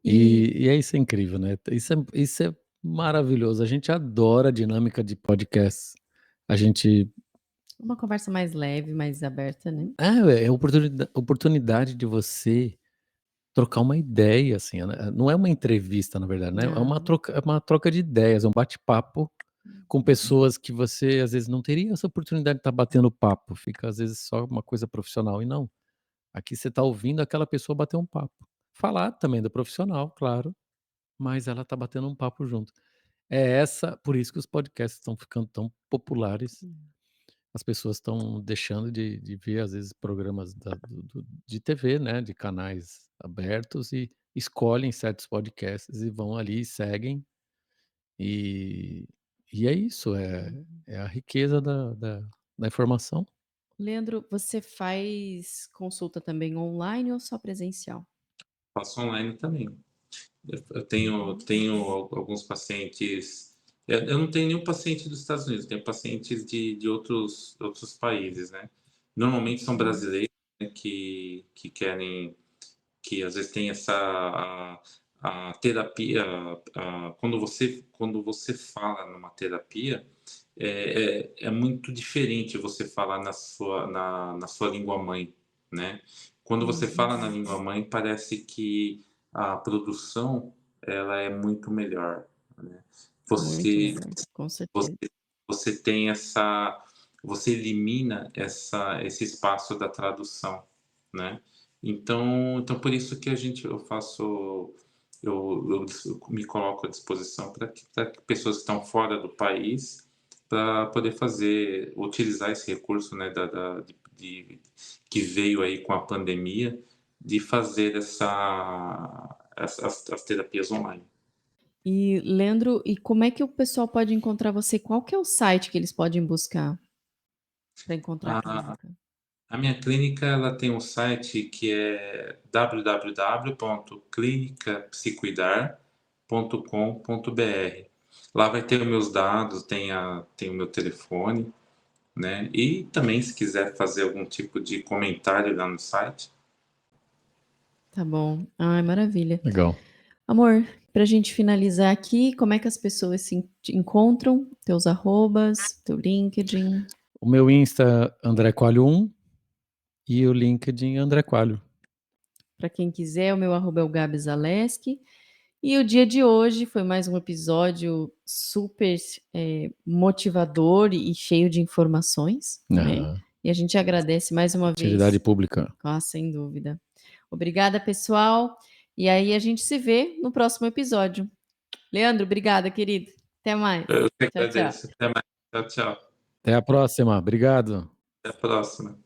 E E é isso é incrível, né? Isso é maravilhoso. A gente adora a dinâmica de podcast. A gente uma conversa mais leve, mais aberta, né? é oportunidade de você trocar uma ideia, assim, né? Não é uma entrevista, na verdade, né? Não. É uma troca de ideias, é um bate-papo com pessoas que você às vezes não teria essa oportunidade de estar batendo papo. Fica às vezes só uma coisa profissional e não. Aqui você está ouvindo aquela pessoa bater um papo. Falar também do profissional, claro, mas ela está batendo um papo junto. Por isso que os podcasts estão ficando tão populares. As pessoas estão deixando de ver, às vezes, programas de TV, né, de canais abertos e escolhem certos podcasts e vão ali e seguem. E, e é isso, é a riqueza da informação. Leandro, você faz consulta também online ou só presencial? Faço online também. Eu tenho alguns pacientes. Eu não tenho nenhum paciente dos Estados Unidos, tenho pacientes de outros países, né? Normalmente são Uhum. brasileiros, né, que querem, que às vezes tem a terapia. Quando você fala numa terapia, é muito diferente você falar na sua língua mãe, né? Quando você fala na Uhum. língua mãe, parece que a produção ela é muito melhor, né? Muito Você, melhor, com você, certeza. você tem você elimina esse espaço da tradução, né? Então por isso que eu faço, eu me coloco à disposição para que pessoas que estão fora do país para poder utilizar esse recurso, né, que veio aí com a pandemia, de fazer as terapias online. E, Leandro, e como é que o pessoal pode encontrar você? Qual que é o site que eles podem buscar para encontrar a A, clínica? a minha clínica ela tem um site que é www.clinicapsicuidar.com.br. Lá vai ter os meus dados, tem o meu telefone, né? E também se quiser fazer algum tipo de comentário lá no site. Tá bom. Ai, maravilha. Legal. Amor, para a gente finalizar aqui, como é que as pessoas te encontram? Teus arrobas, teu LinkedIn? O meu Insta, André Coalho 1, e o LinkedIn, André Coalho. Para quem quiser, o meu arroba é o Gabi Zaleski. E o dia de hoje foi mais um episódio super motivador e cheio de informações, né? Ah, E a gente agradece mais uma utilidade vez. pública. Ah, sem dúvida. Obrigada, pessoal. E aí a gente se vê no próximo episódio. Leandro, obrigada, querido. Até mais. Eu que Tchau, tchau. agradeço. Até mais. Tchau, tchau. Até a próxima. Obrigado. Até a próxima.